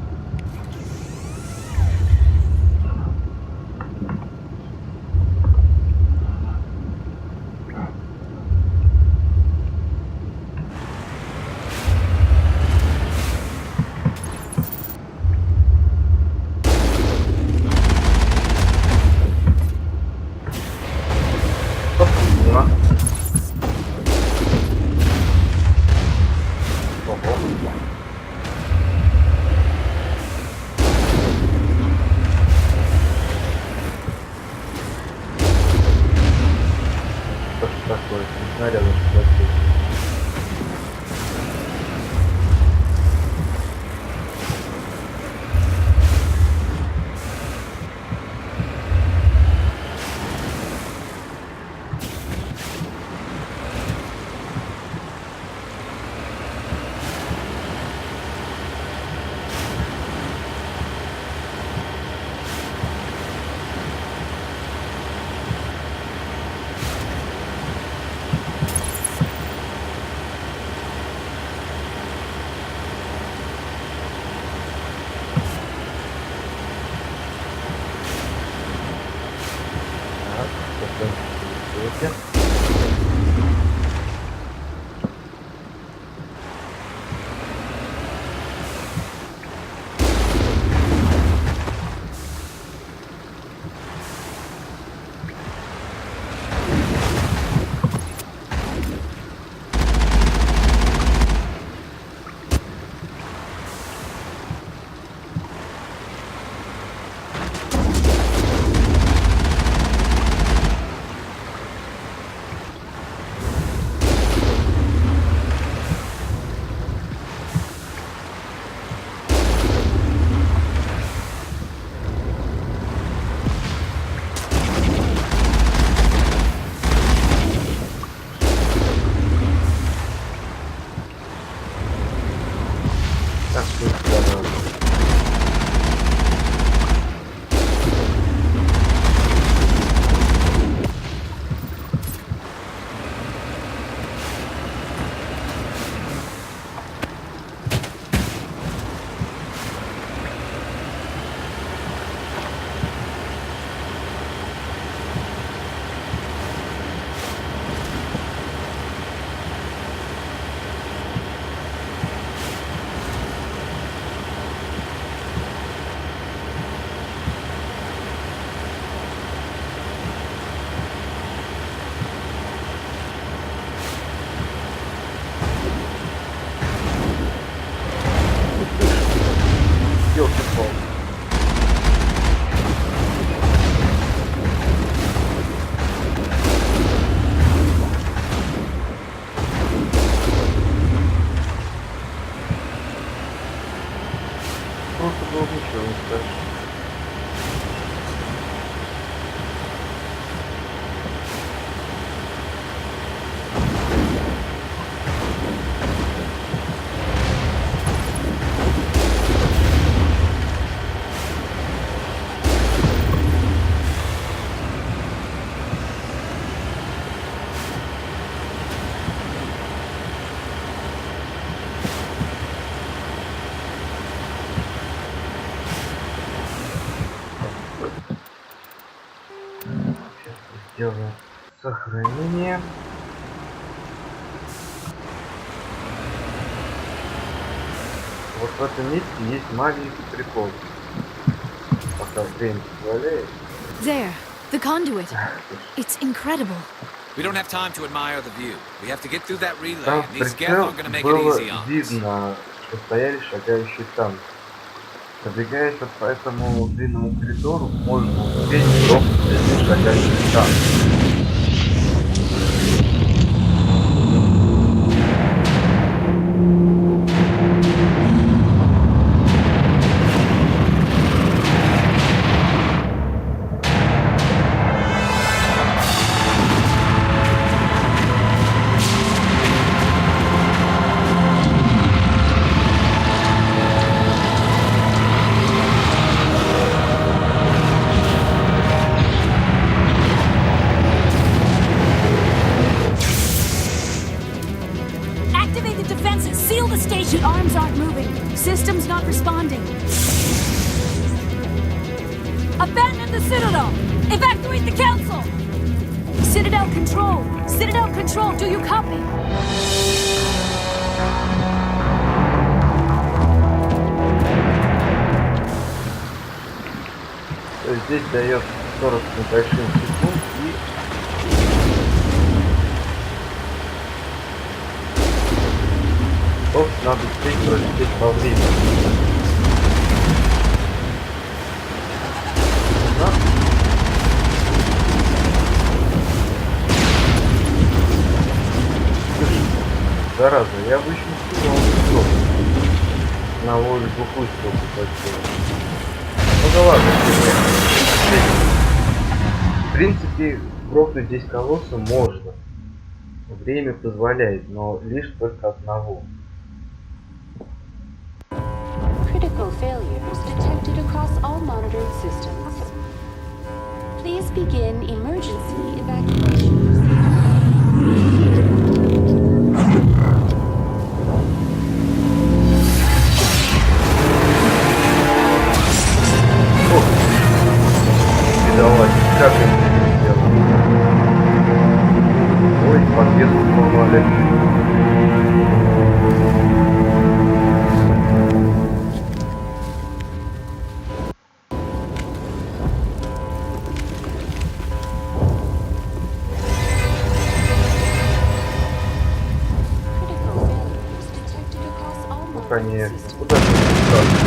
Делаем сохранение. Вот в этом месте есть маленький прикол. Пока время позволяет.
There, the conduit. It's incredible.
We don't have time to admire the view. We have to get through that relay,
Там
and these Geth
прицел
aren't gonna make it
было
easy on us.
видно, что стояли шагающие танки. Пробегаясь вот по этому длинному коридору, можно успеть громкость шагающих танков.
Systems not responding. Abandon the Citadel! Evacuate the Council! Citadel Control! Citadel Control, do you copy?
Здесь дает 40 небольших секунд и надо успеть пролететь во время. Да? Зараза, я обычно успевал на волю глухую строку хотел. Ну да ладно, в принципе, грохнуть здесь колосса можно. Время позволяет, но лишь только одного.
Critical failures detected across all monitored systems. Please begin emergency evacuation
Давай, как это сделано? Ой, подвеску сломали. Конечно. Куда ты спускаться?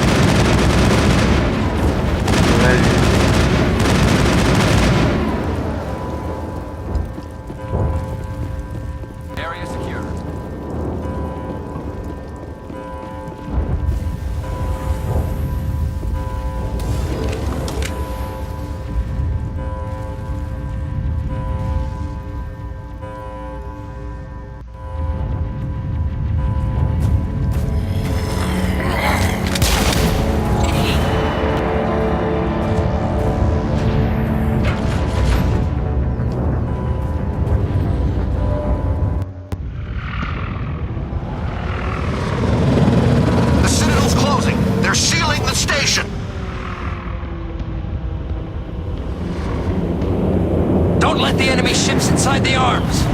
Area secure. Inside the arms!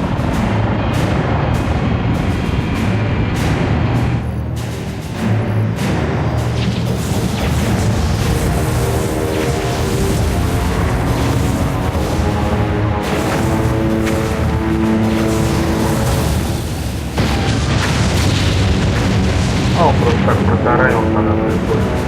А, он просто так протаранил канатную точку.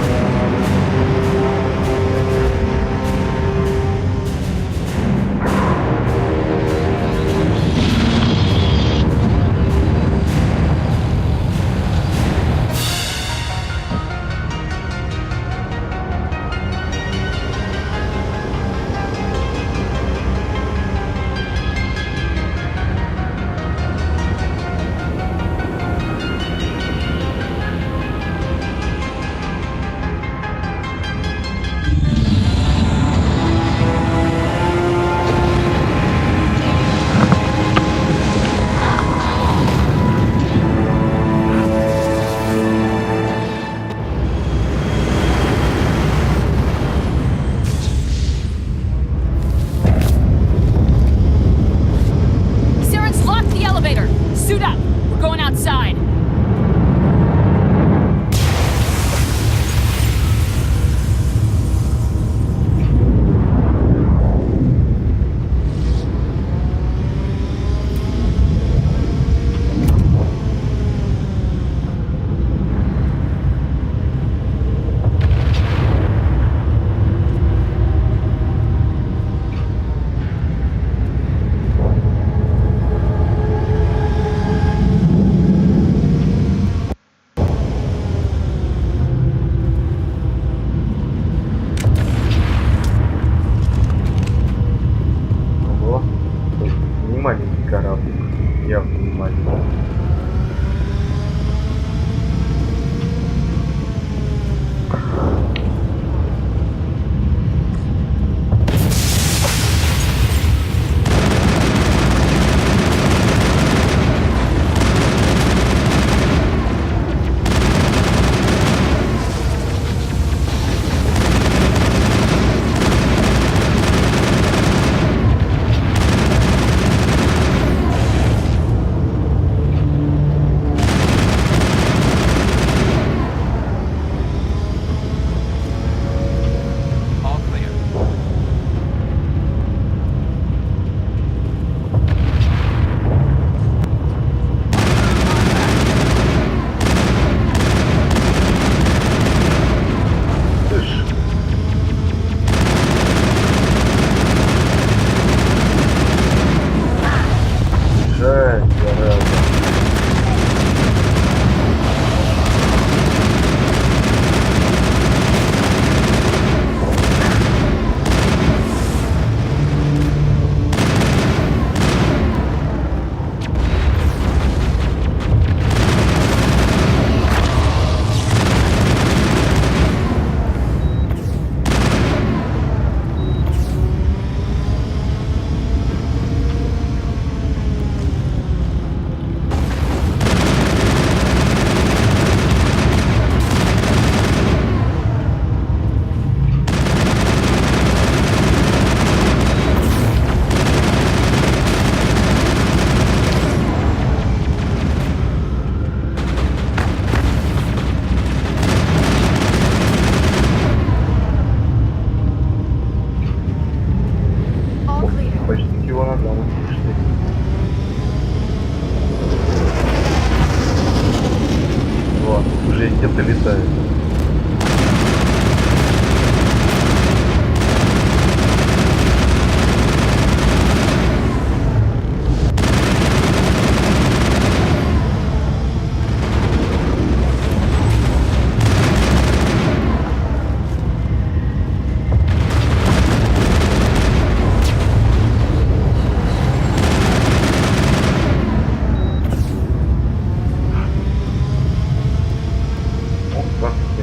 уже где-то летают.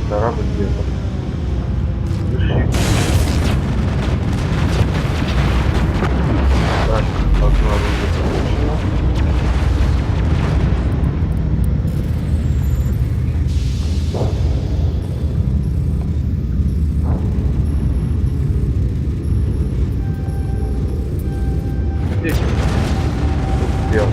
Корабль где-то. Так, одно оружие получено. Здесь успел.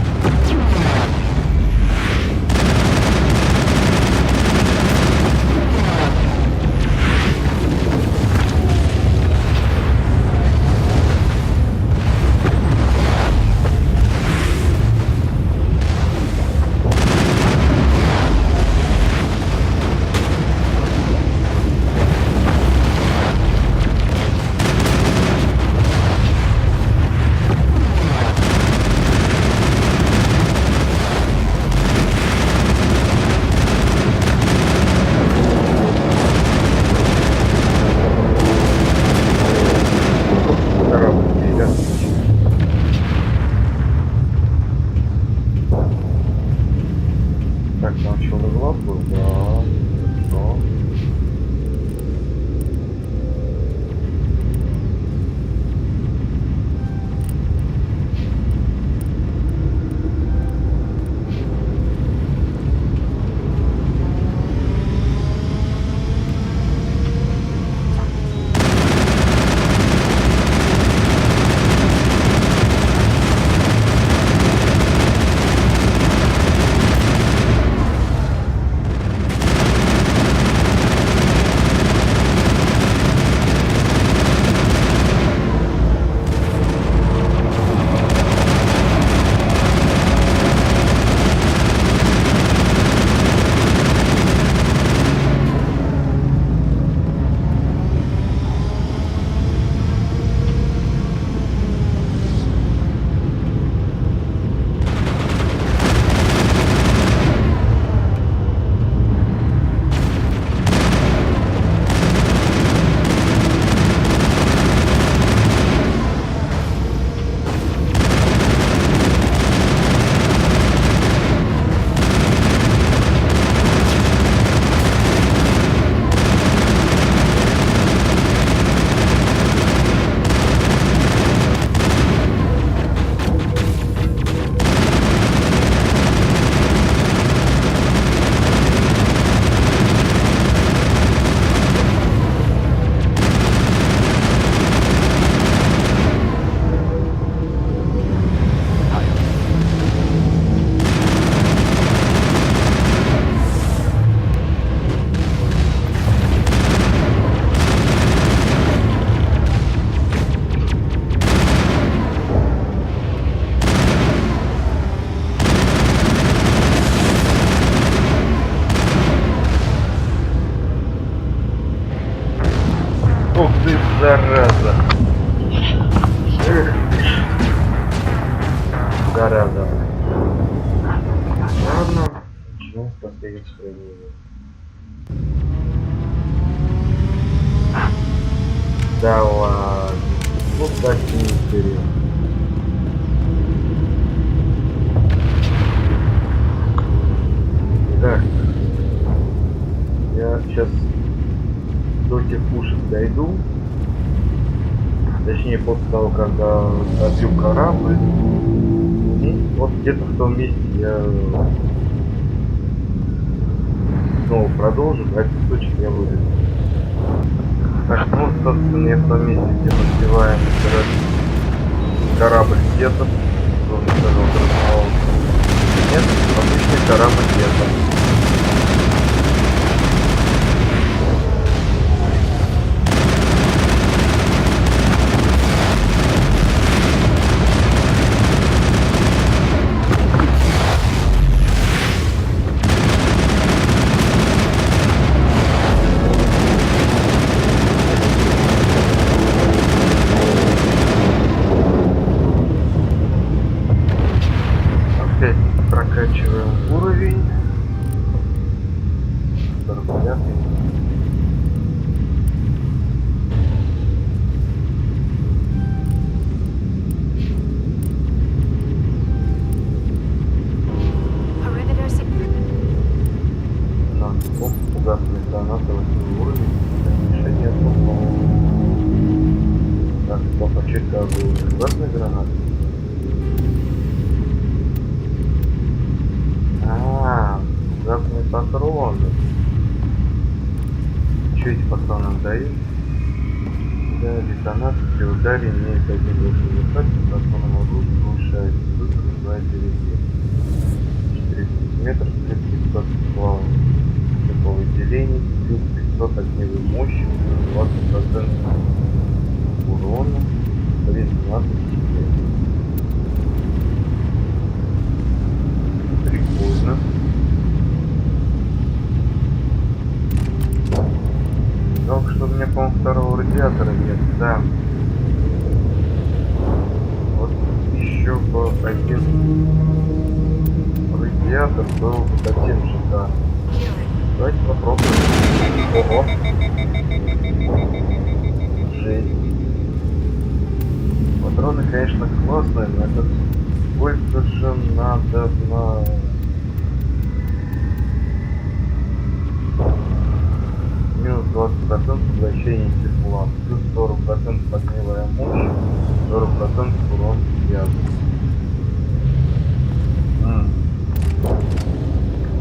Так, там что, глаз был? Да, хорошо. Ух ты, зараза! Эх. Зараза. Ладно, начнем с последних сравнений. Да ладно, вот так неинтересно. Так, я сейчас до тех пушек дойду, точнее после того, когда добью корабль, и вот где-то в том месте я снова продолжу, а этот кусочек я вырежу. Так, ну, собственно, я в том месте, где мы сбиваем корабль где-то, он сказал, нет, обычный корабль где-то. Западный гранаты 8 уровня. Решение основного. Так, что почитаю красный гранат. Западные патроны. Что эти патроны нам дают? Да, детонатор при ударе имеет один лучший эффект, патроном оружия повышает быстро, называется везде. 400 метров, плюс 500 плавов. Такого деления, плюс 500 огневой мощи, плюс 20% урона, плюс 12 прикольно. Жалко, что у меня, по-моему, второго радиатора нет, да. Вот еще бы один радиатор был бы совсем шикарно. Давайте попробуем. Ого. Жесть. Патроны, конечно, классные, но это сколько же надо на... Минус 20% поглощения тепла, плюс 40% огневая мощь, 40% урон ядра.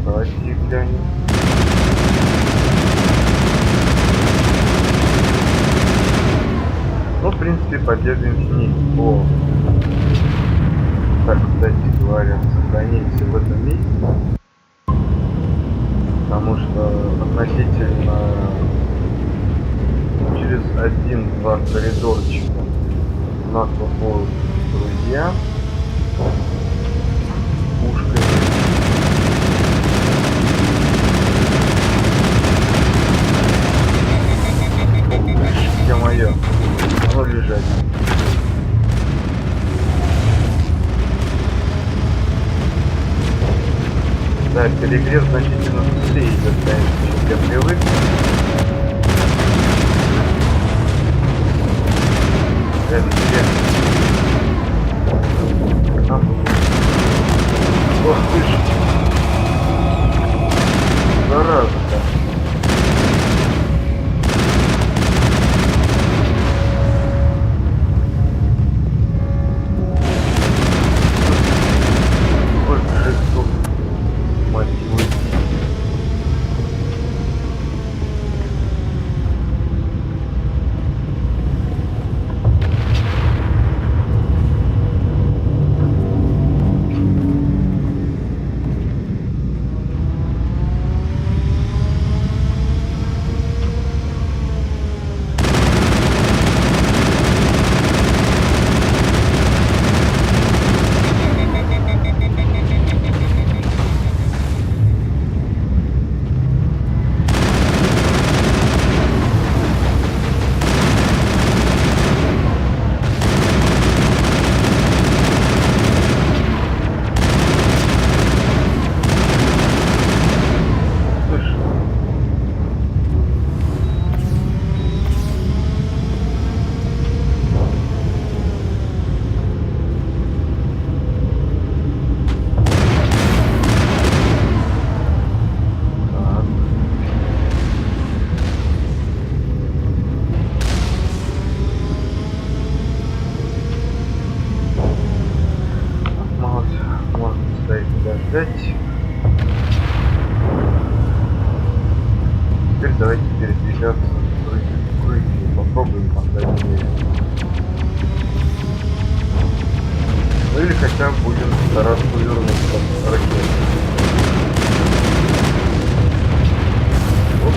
Давайте глянем. Ну, в принципе, побегаем с ней по... Так, кстати говоря, сохранимся в этом месте. Потому что относительно через 1-2 коридорчика у нас выходят друзья пушками. Ё-моё, оно лежать. Да, перегрев значительно быстрее идет, конечно, чем я привык. Ох ты ж! Зараза-то! Сколько жестов, мать его. Теперь давайте передвигаться в крыше. Попробуем поставить мере. Ну или хотя бы будем стараться увернуться от ракеты. Оп.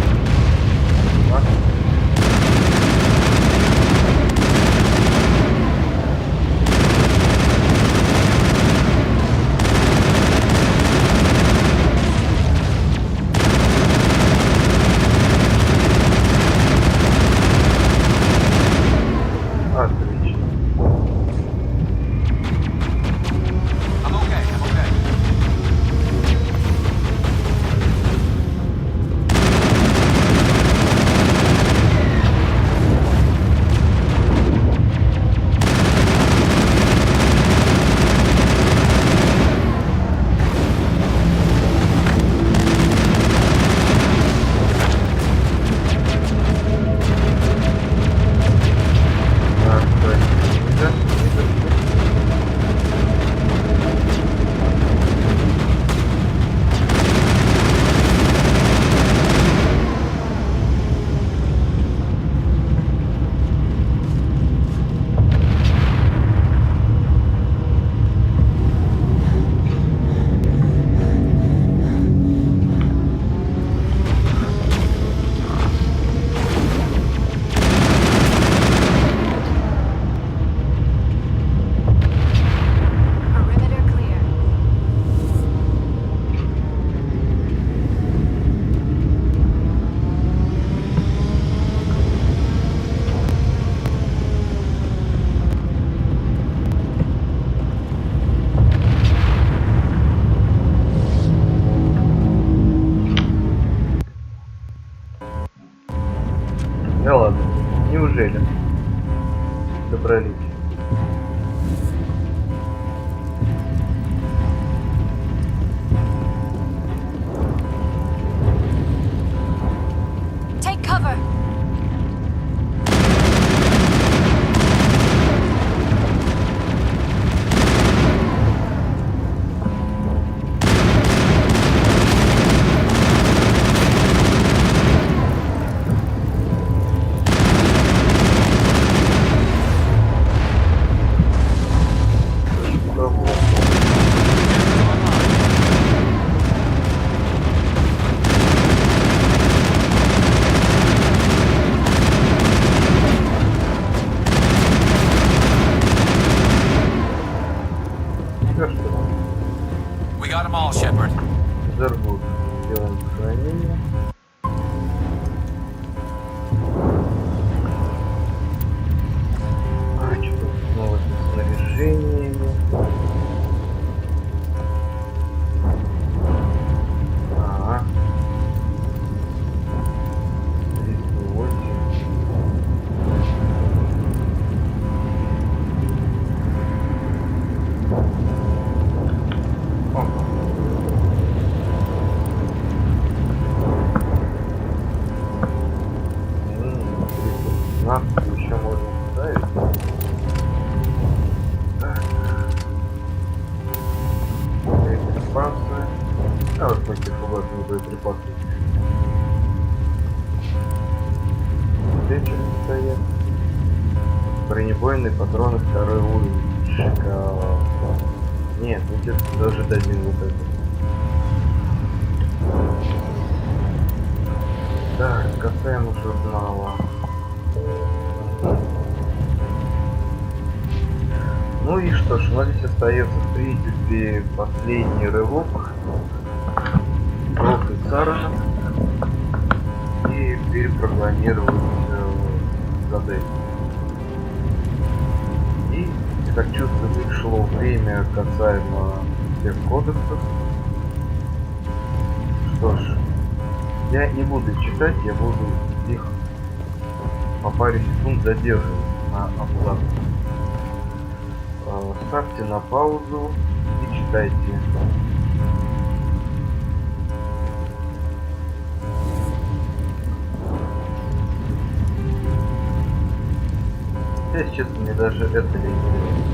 Да ладно, неужели? Добрались.
Take cover.
We got them all, Shepard.
Зарбут. Делаем сохранение. А, что-то снова с снаряжениями. Ага. 308. Еще можно ставить. Боеприпасы. А вот против угодных боеприпасов. Свечи стоят. Бронебойные патроны второй уровень. Шикарно. Нет, ну где-то даже дадим вот это. Так, касаемо журнала. Ну и что ж, у нас здесь остается в принципе последний рывок. Профиль Сарана. И перепрограммировать Цитадель. И, как чувствую, пришло время касаемо всех кодексов. Что ж, я не буду читать, я буду их по паре секунд задерживать на обзор. Ставьте на паузу и читайте. Если честно, мне даже это не интересно.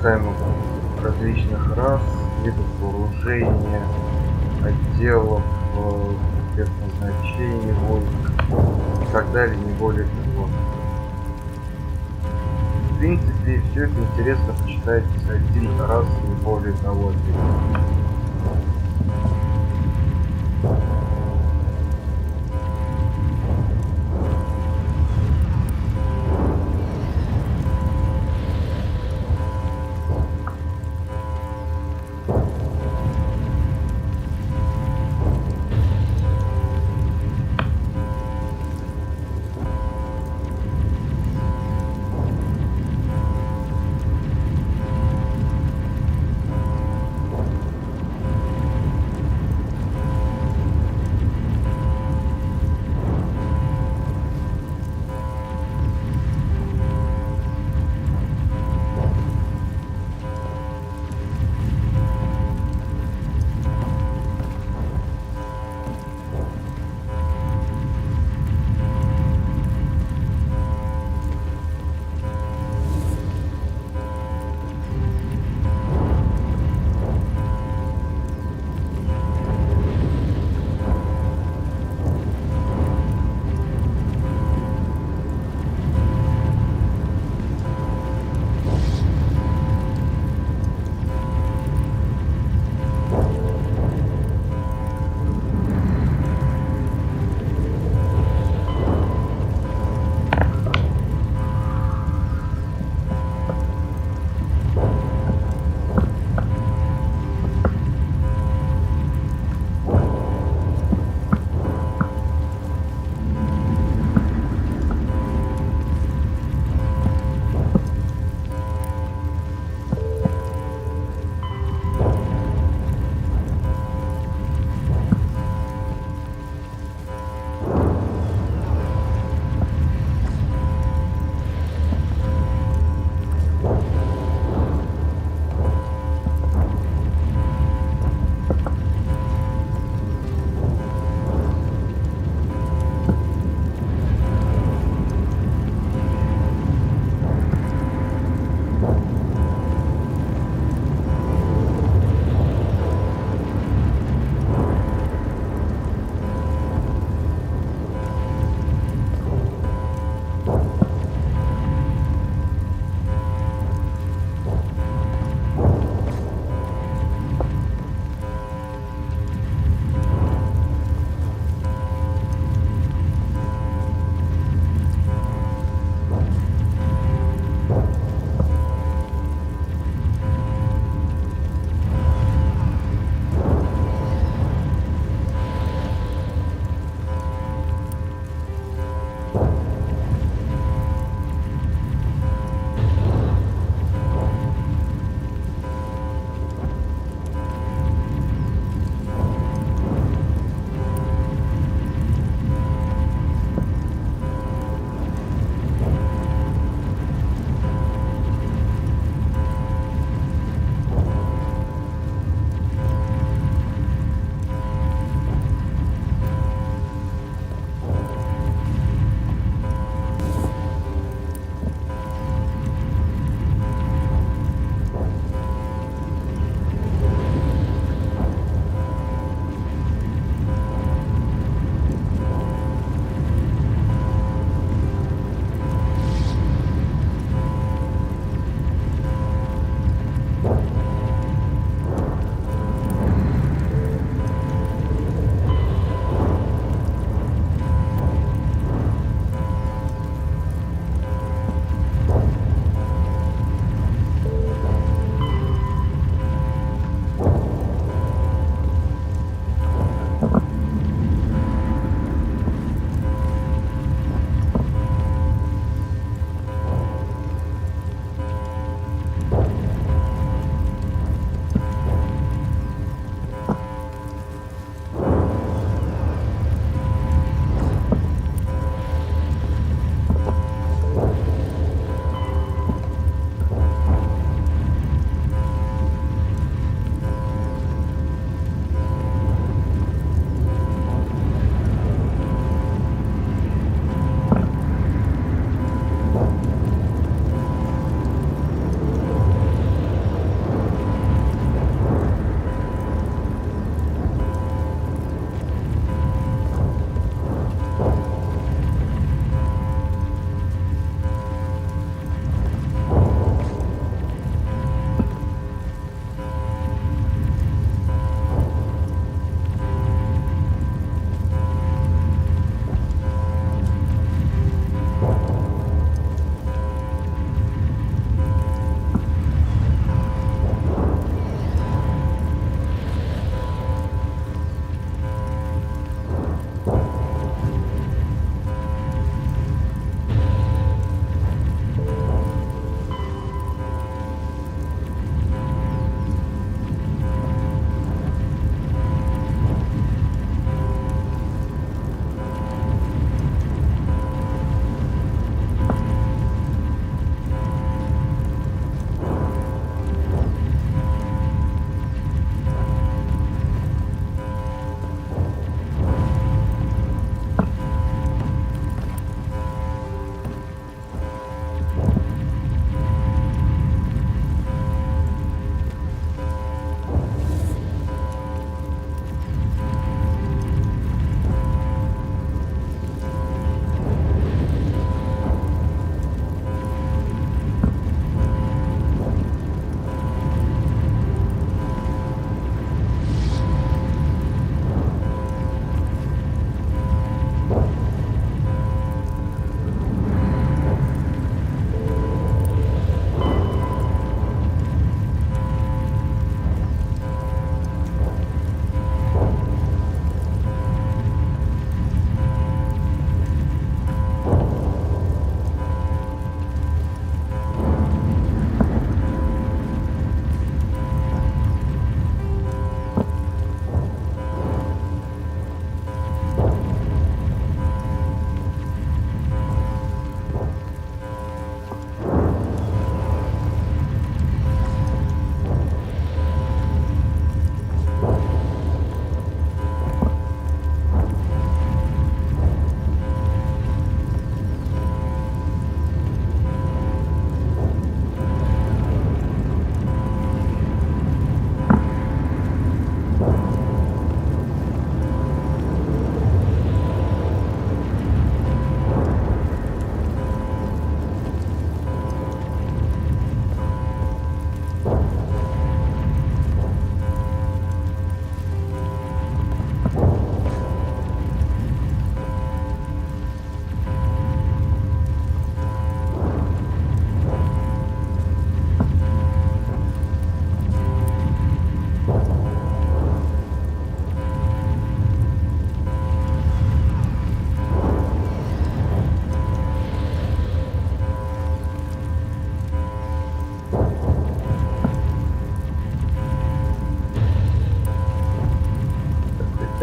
изучаем различных рас, видов вооружения, отделов, спецназначений, войск и так далее, не более того. В принципе, все это интересно почитать один раз, не более того.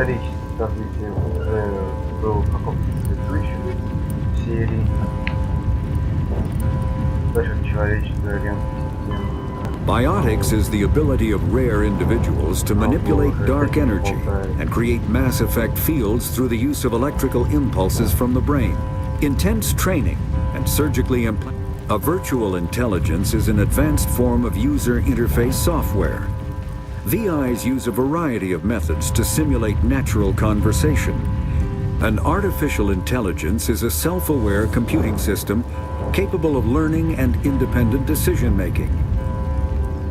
историческое событие уже было в каком-то предыдущем серии. Даже человеческая система.
Biotics is the ability of rare individuals to manipulate dark energy and create mass effect fields through the use of electrical impulses from the brain. Intense training and surgically implant. A virtual intelligence is an advanced form of user interface software. VIs use a variety of methods to simulate natural conversation. An artificial intelligence is a self-aware computing system capable of learning and independent decision-making.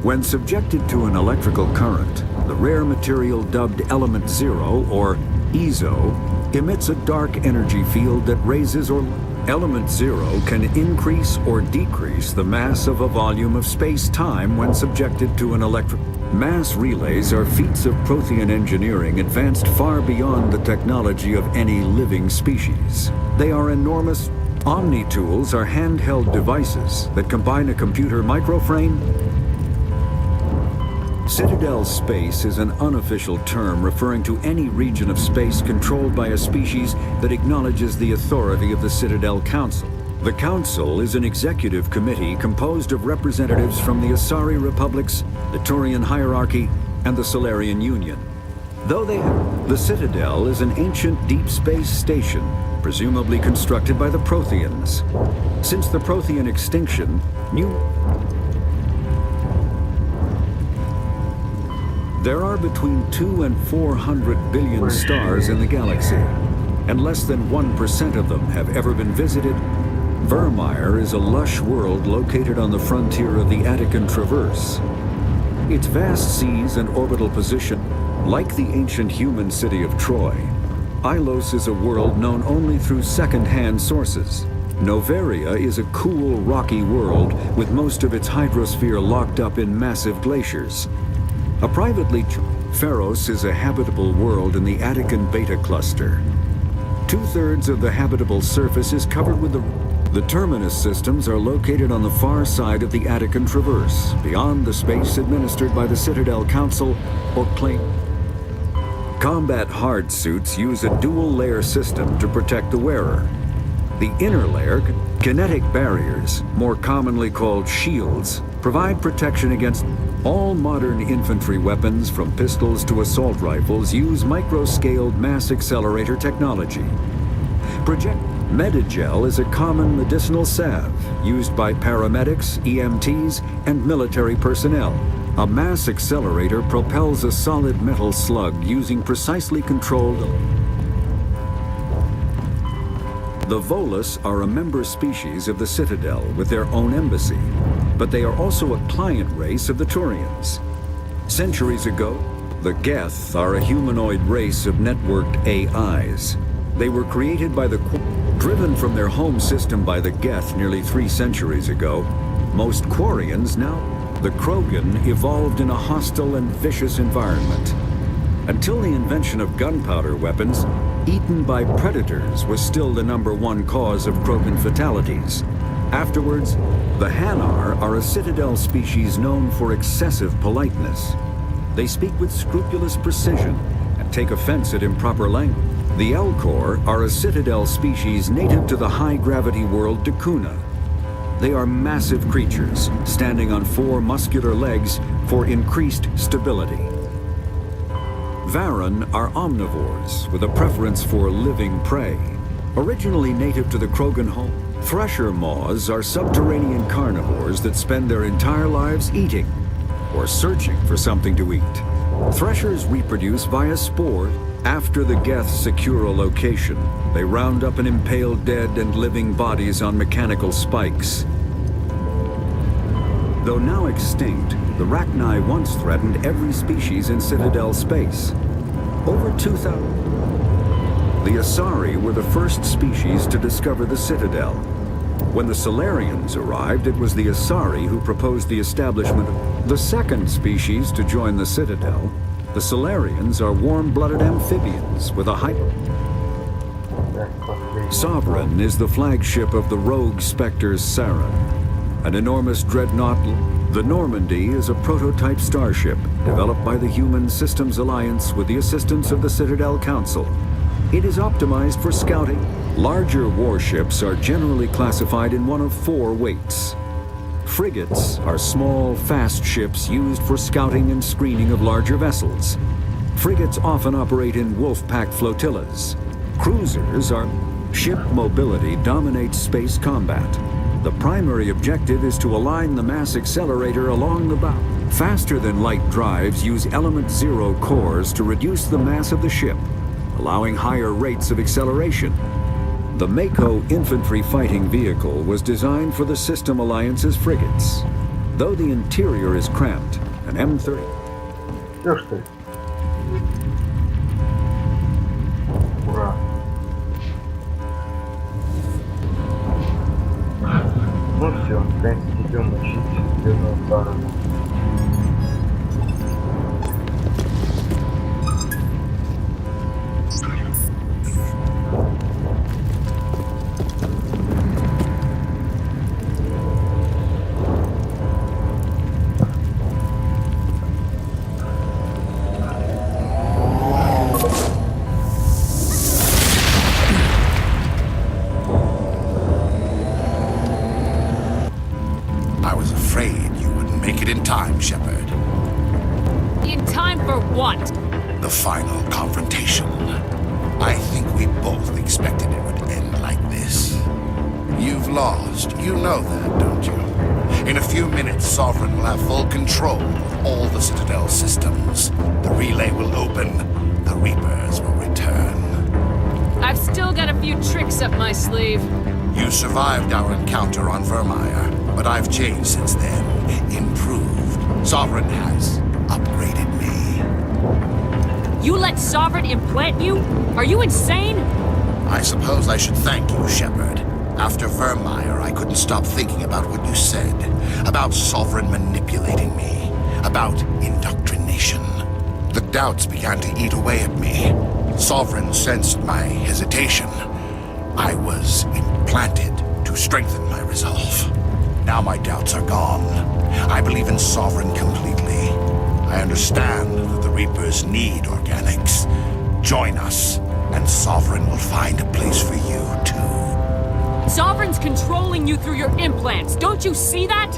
When subjected to an electrical current, the rare material dubbed Element Zero, or EZO, emits a dark energy field that raises or... Element Zero can increase or decrease the mass of a volume of space-time when subjected to an electric... Mass relays are feats of Prothean engineering advanced far beyond the technology of any living species. They are enormous... Omni-tools are handheld devices that combine a computer microframe. Citadel space is an unofficial term referring to any region of space controlled by a species that acknowledges the authority of the Citadel Council. The Council is an executive committee composed of representatives from the Asari Republics, the Turian Hierarchy, and the Solarian Union. The Citadel is an ancient deep space station, presumably constructed by the Protheans. Since the Prothean extinction, There are between 200 and 400 billion stars in the galaxy, and less than 1% of them have ever been visited. Vermeer is a lush world located on the frontier of the Attican Traverse. Its vast seas and orbital position, like the ancient human city of Troy, Ilos is a world known only through second-hand sources. Noveria is a cool, rocky world with most of its hydrosphere locked up in massive glaciers. A privately... Pharos is a habitable world in the Attican Beta Cluster. Two-thirds of the habitable surface is covered with the terminus systems are located on the far side of the Attican Traverse, beyond the space administered by the Citadel Council or claim. Combat hard suits use a dual-layer system to protect the wearer. The inner layer, kinetic barriers, more commonly called shields, provide protection against... All modern infantry weapons, from pistols to assault rifles, use micro-scaled mass accelerator technology. Medigel is a common medicinal salve used by paramedics, EMTs, and military personnel. A mass accelerator propels a solid metal slug using precisely controlled... The Volus are a member species of the Citadel with their own embassy, but they are also a client race of the Turians. Centuries ago, the Geth are a humanoid race of networked AIs. They were created by the... Driven from their home system by the Geth nearly 3 centuries ago, most Quarians now... The Krogan evolved in a hostile and vicious environment. Until the invention of gunpowder weapons, eaten by predators was still the #1 cause of Krogan fatalities. Afterwards, the Hanar are a Citadel species known for excessive politeness. They speak with scrupulous precision and take offense at improper language. The Elcor are a Citadel species native to the high-gravity world Dakuna. They are massive creatures, standing on 4 muscular legs for increased stability. Varan are omnivores, with a preference for living prey. Originally native to the Krogan home, Thresher maws are subterranean carnivores that spend their entire lives eating, or searching for something to eat. Threshers reproduce via spore. After the Geths secure a location, they round up and impale dead and living bodies on mechanical spikes. Though now extinct, the Rachni once threatened every species in Citadel space. Over 2,000. The Asari were the first species to discover the Citadel. When the Solarians arrived, it was the Asari who proposed the establishment of the second species to join the Citadel. The Solarians are warm-blooded amphibians with a high... Sovereign is the flagship of the rogue Spectres Saren, an enormous dreadnought. The Normandy is a prototype starship developed by the Human Systems Alliance with the assistance of the Citadel Council. It is optimized for scouting. Larger warships are generally classified in one of 4 weights. Frigates are small, fast ships used for scouting and screening of larger vessels. Frigates often operate in wolf-pack flotillas. Cruisers are... Ship mobility dominates space combat. The primary objective is to align the mass accelerator along the bow. Faster-than-light drives use element 0 cores to reduce the mass of the ship, allowing higher rates of acceleration. The Mako infantry fighting vehicle was designed for the System Alliance's frigates. Though the interior is cramped, an M30...
Ура. Ну все, наконец идем учить бедного старого.
Shepard.
In time for what?
The final confrontation. I think we both expected it would end like this. You've lost. You know that, don't you? In a few minutes, Sovereign will have full control of all the Citadel systems. The relay will open. The Reapers will return.
I've still got a few tricks up my sleeve.
You survived our encounter on Vermeer, but I've changed since then. Improved. Sovereign has upgraded me.
You let Sovereign implant you? Are you insane?
I suppose I should thank you, Shepard. After Vermeer, I couldn't stop thinking about what you said. About Sovereign manipulating me. About indoctrination. The doubts began to eat away at me. Sovereign sensed my hesitation. I was implanted to strengthen my resolve. Now my doubts are gone. I believe in Sovereign completely. I understand that the Reapers need organics. Join us, and Sovereign will find a place for you, too.
Sovereign's controlling you through your implants. Don't you see that?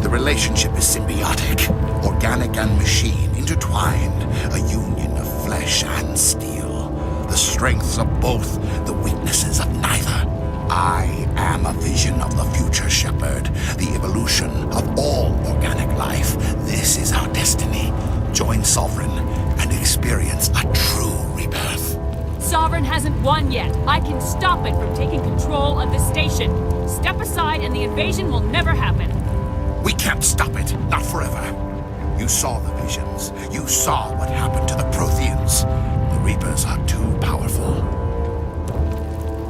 The relationship is symbiotic. Organic and machine intertwined. A union of flesh and steel. The strengths of both, the weaknesses of neither. I am a vision of the future, Shepard. The evolution of all organic life. This is our destiny. Join Sovereign and experience a true rebirth.
Sovereign hasn't won yet. I can stop it from taking control of the station. Step aside and the invasion will never happen.
We can't stop it. Not forever. You saw the visions. You saw what happened to the Protheans. The Reapers are too powerful.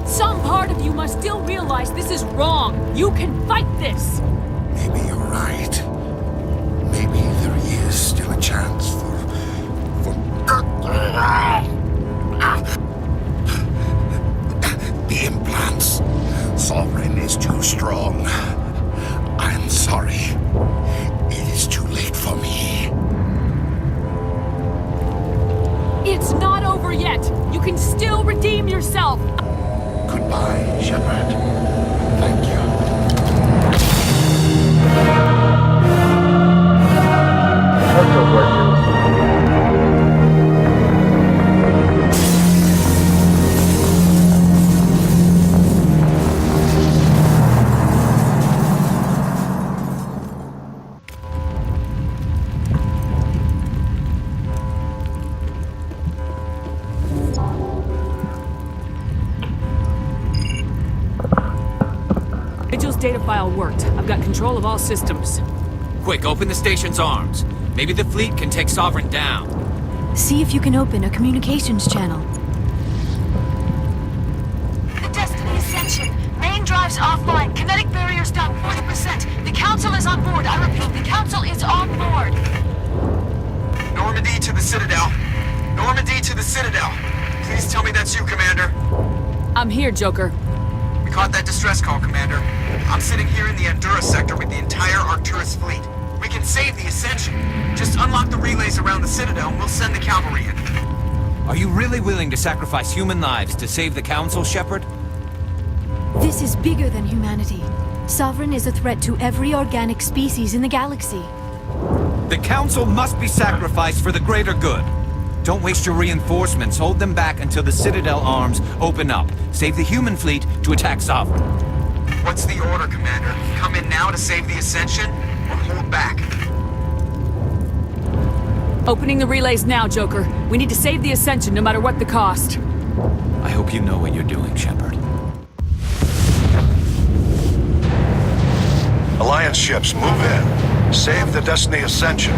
Some part of you must still realize this is wrong. You can fight this.
Maybe you're right. Maybe there is still a chance for... The implants. Sovereign is too strong. I'm sorry. It is too late for me.
It's not over yet. You can still redeem yourself.
Goodbye, Shepard. Thank you.
Data file worked. I've got control of all systems.
Quick, open the station's arms. Maybe the fleet can take Sovereign down.
See if you can open a communications channel.
The Destiny Ascension. Main drives offline. Kinetic barriers down 40%. The Council is on board. I repeat, the Council is on board.
Normandy to the Citadel. Normandy to the Citadel. Please tell me that's you, Commander.
I'm here, Joker.
We caught that distress call, Commander. I'm sitting here in the Endura sector with the entire Arcturus Just unlock the relays around the Citadel and we'll send the cavalry in.
Are you really willing to sacrifice human lives to save the Council, Shepard?
This is bigger than humanity. Sovereign is a threat to every organic species in the galaxy.
The Council must be sacrificed for the greater good. Don't waste your reinforcements. Hold them back until the Citadel arms open up. Save the human fleet to attack Sovereign.
What's the order, Commander? Come in now to save the Ascension, or hold back?
Opening the relays now, Joker. We need to save the Ascension no matter what the cost.
I hope you know what you're doing, Shepard.
Alliance ships, move in. Save the Destiny Ascension.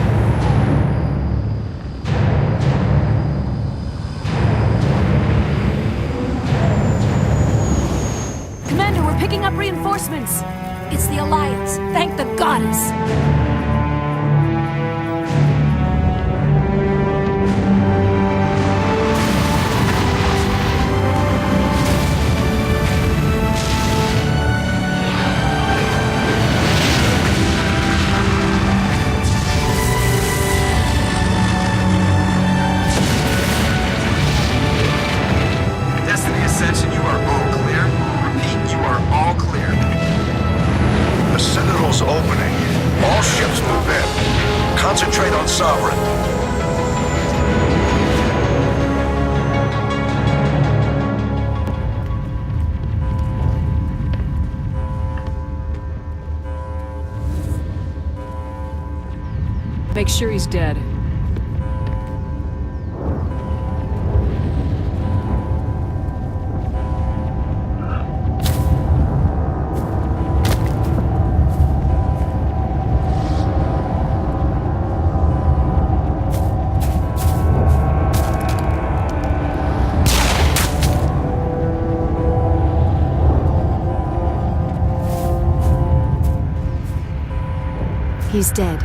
Commander, we're picking up reinforcements. It's the Alliance. Thank the goddess.
Destiny Ascension, you are all clear. Repeat, you are all clear.
The Citadel's opening. All ships move in. Concentrate on Sovereign.
Make sure he's dead.
He's dead.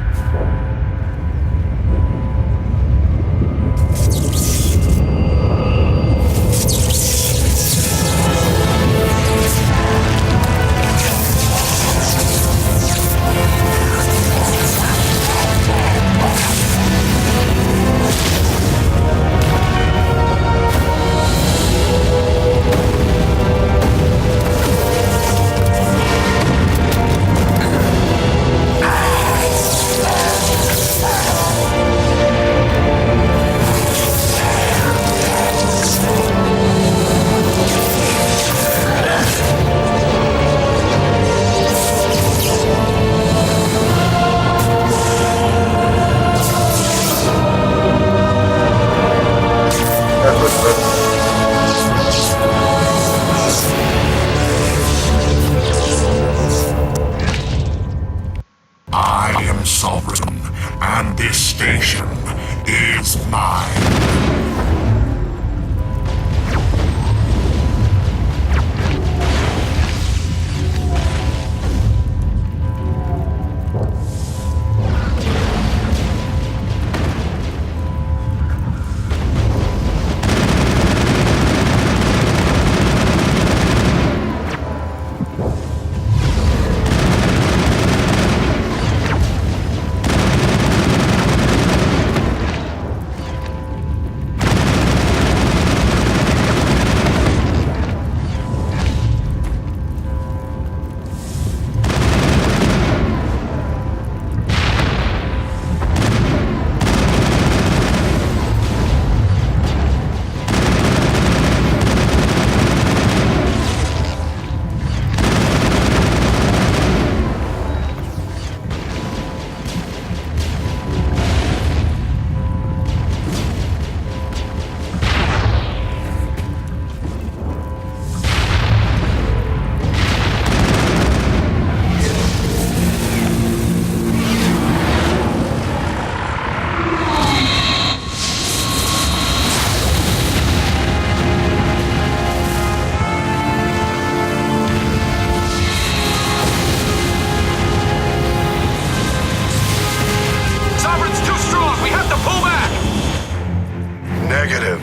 I am sovereign, and this station is mine.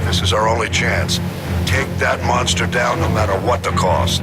This is our only chance. Take that monster down no matter what the cost.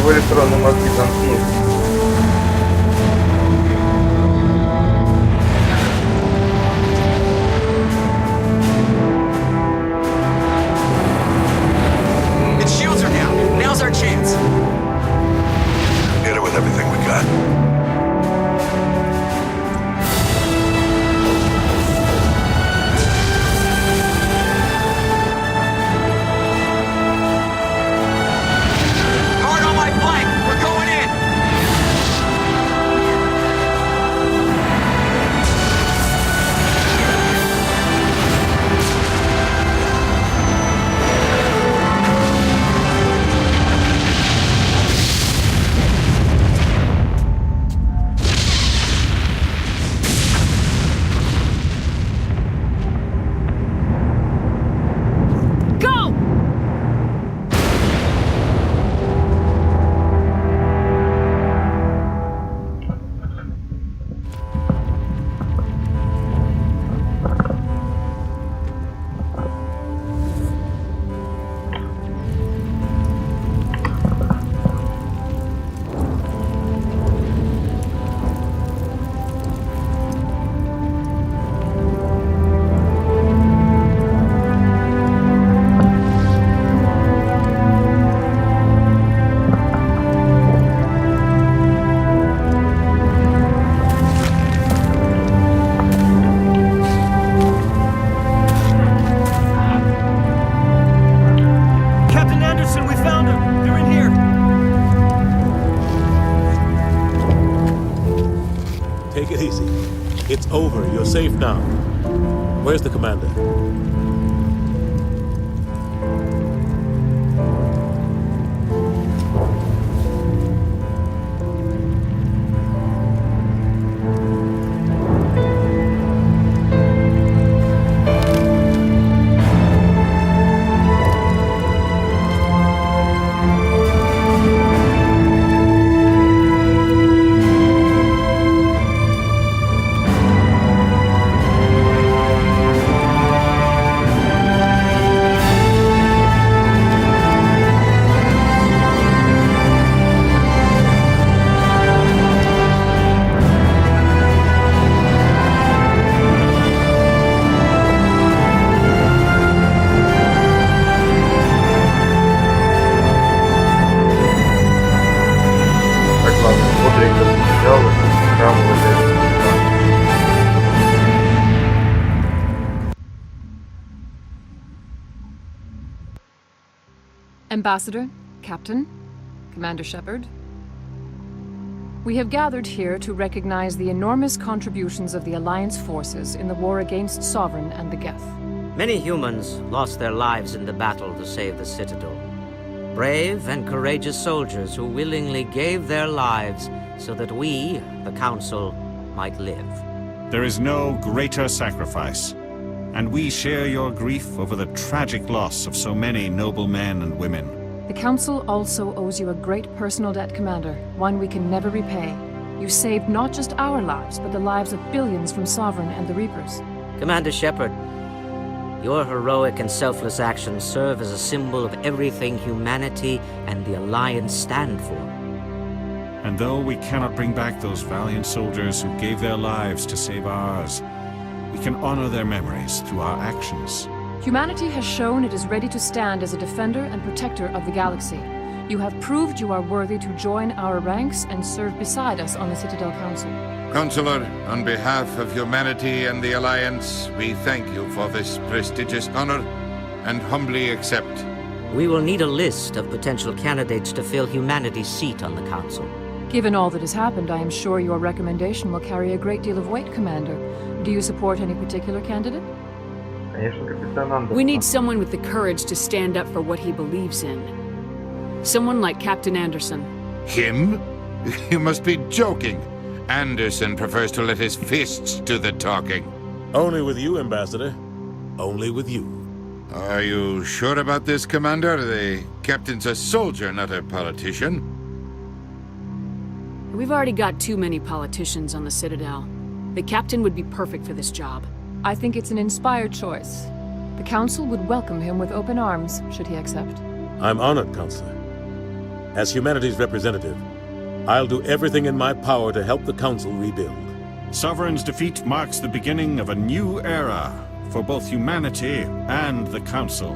его электронные мозги замкнут.
Its shields are down. Now's our chance.
Hit it with everything we got.
Hard on my flank. We're going in.
Go!
Captain Anderson, we found them. They're in here.
Take it easy. It's over. You're safe now. Where's the commander?
Так, ладно, бодренько сбежал, храм уже.
Ambassador, Captain, Commander Shepard, we have gathered here to recognize the enormous contributions of the Alliance forces in the war against Sovereign and the Geth.
Many humans lost their lives in the battle to save the Citadel. Brave and courageous soldiers who willingly gave their lives so that we, the Council, might live.
There is no greater sacrifice, and we share your grief over the tragic loss of so many noble men and women.
The Council also owes you a great personal debt, Commander, one we can never repay. You saved not just our lives, but the lives of billions from Sovereign and the Reapers.
Commander Shepard, your heroic and selfless actions serve as a symbol of everything humanity and the Alliance stand for.
And though we cannot bring back those valiant soldiers who gave their lives to save ours, we can honor their memories through our actions.
Humanity has shown it is ready to stand as a defender and protector of the galaxy. You have proved you are worthy to join our ranks and serve beside us on the Citadel Council.
Counselor, on behalf of humanity and the Alliance, we thank you for this prestigious honor and humbly accept.
We will need a list of potential candidates to fill humanity's seat on the Council.
Given all that has happened, I am sure your recommendation will carry a great deal of weight, Commander. Do you support any particular candidate?
We need someone with the courage to stand up for what he believes in. Someone like Captain Anderson.
Him? You must be joking. Anderson prefers to let his fists do the talking.
Only with you, Ambassador. Only with you.
Are you sure about this, Commander? The captain's a soldier, not a politician.
We've already got too many politicians on the Citadel. The captain would be perfect for this job.
I think it's an inspired choice. The Council would welcome him with open arms, should he accept.
I'm honored, Counselor. As humanity's representative, I'll do everything in my power to help the Council rebuild.
Sovereign's defeat marks the beginning of a new era for both humanity and the Council.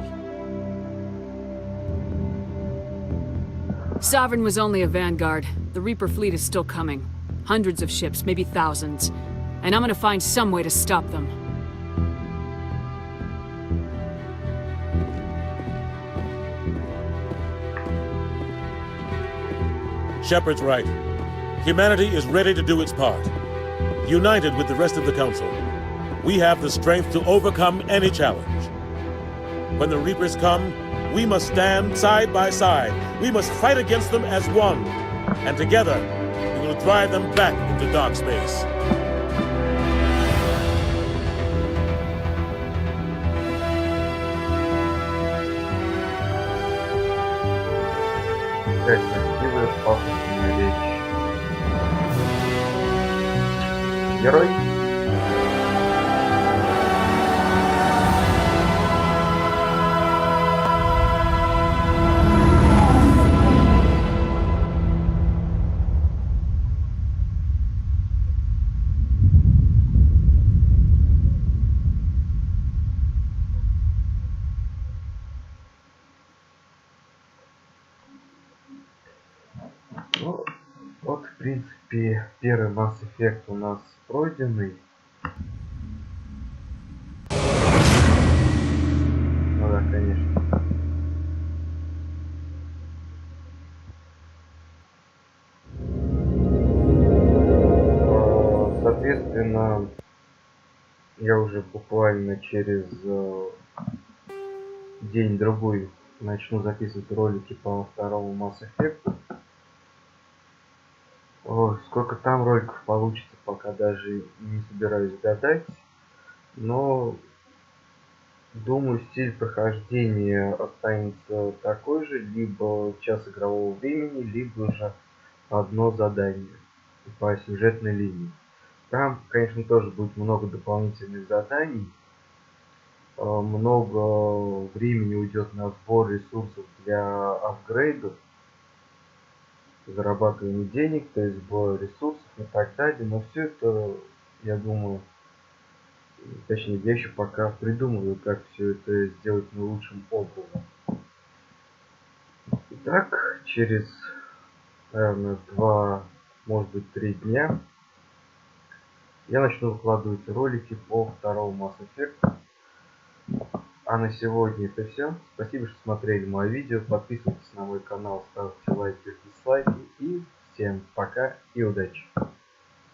Sovereign was only a vanguard. The Reaper fleet is still coming. Hundreds of ships, maybe thousands. And I'm gonna find some way to stop them.
Shepard's right. Humanity is ready to do its part. United with the rest of the Council, we have the strength to overcome any challenge. When the Reapers come, we must stand side by side. We must fight against them as one. And together, we will drive them back into dark space.
Красивая пафосная речь. Герой? Ну, вот, в принципе, первый Mass Effect у нас пройденный. Ну да, конечно. Соответственно, я уже буквально через день-другой начну записывать ролики по второму Mass Effect. Ой, сколько там роликов получится, пока даже не собираюсь гадать. Но думаю, стиль прохождения останется такой же, либо час игрового времени, либо же одно задание по сюжетной линии. Там, конечно, тоже будет много дополнительных заданий, много времени уйдет на сбор ресурсов для апгрейдов, зарабатывание денег, то есть сбор ресурсов и так далее. Но все это, я думаю, точнее, я еще пока придумываю, как все это сделать наилучшим образом. Итак, через, наверное, 2, может быть, 3 дня я начну выкладывать ролики по второму Mass Effect. А на сегодня это все. Спасибо, что смотрели мое видео. Подписывайтесь на мой канал, ставьте лайки, дизлайки. И всем пока и удачи!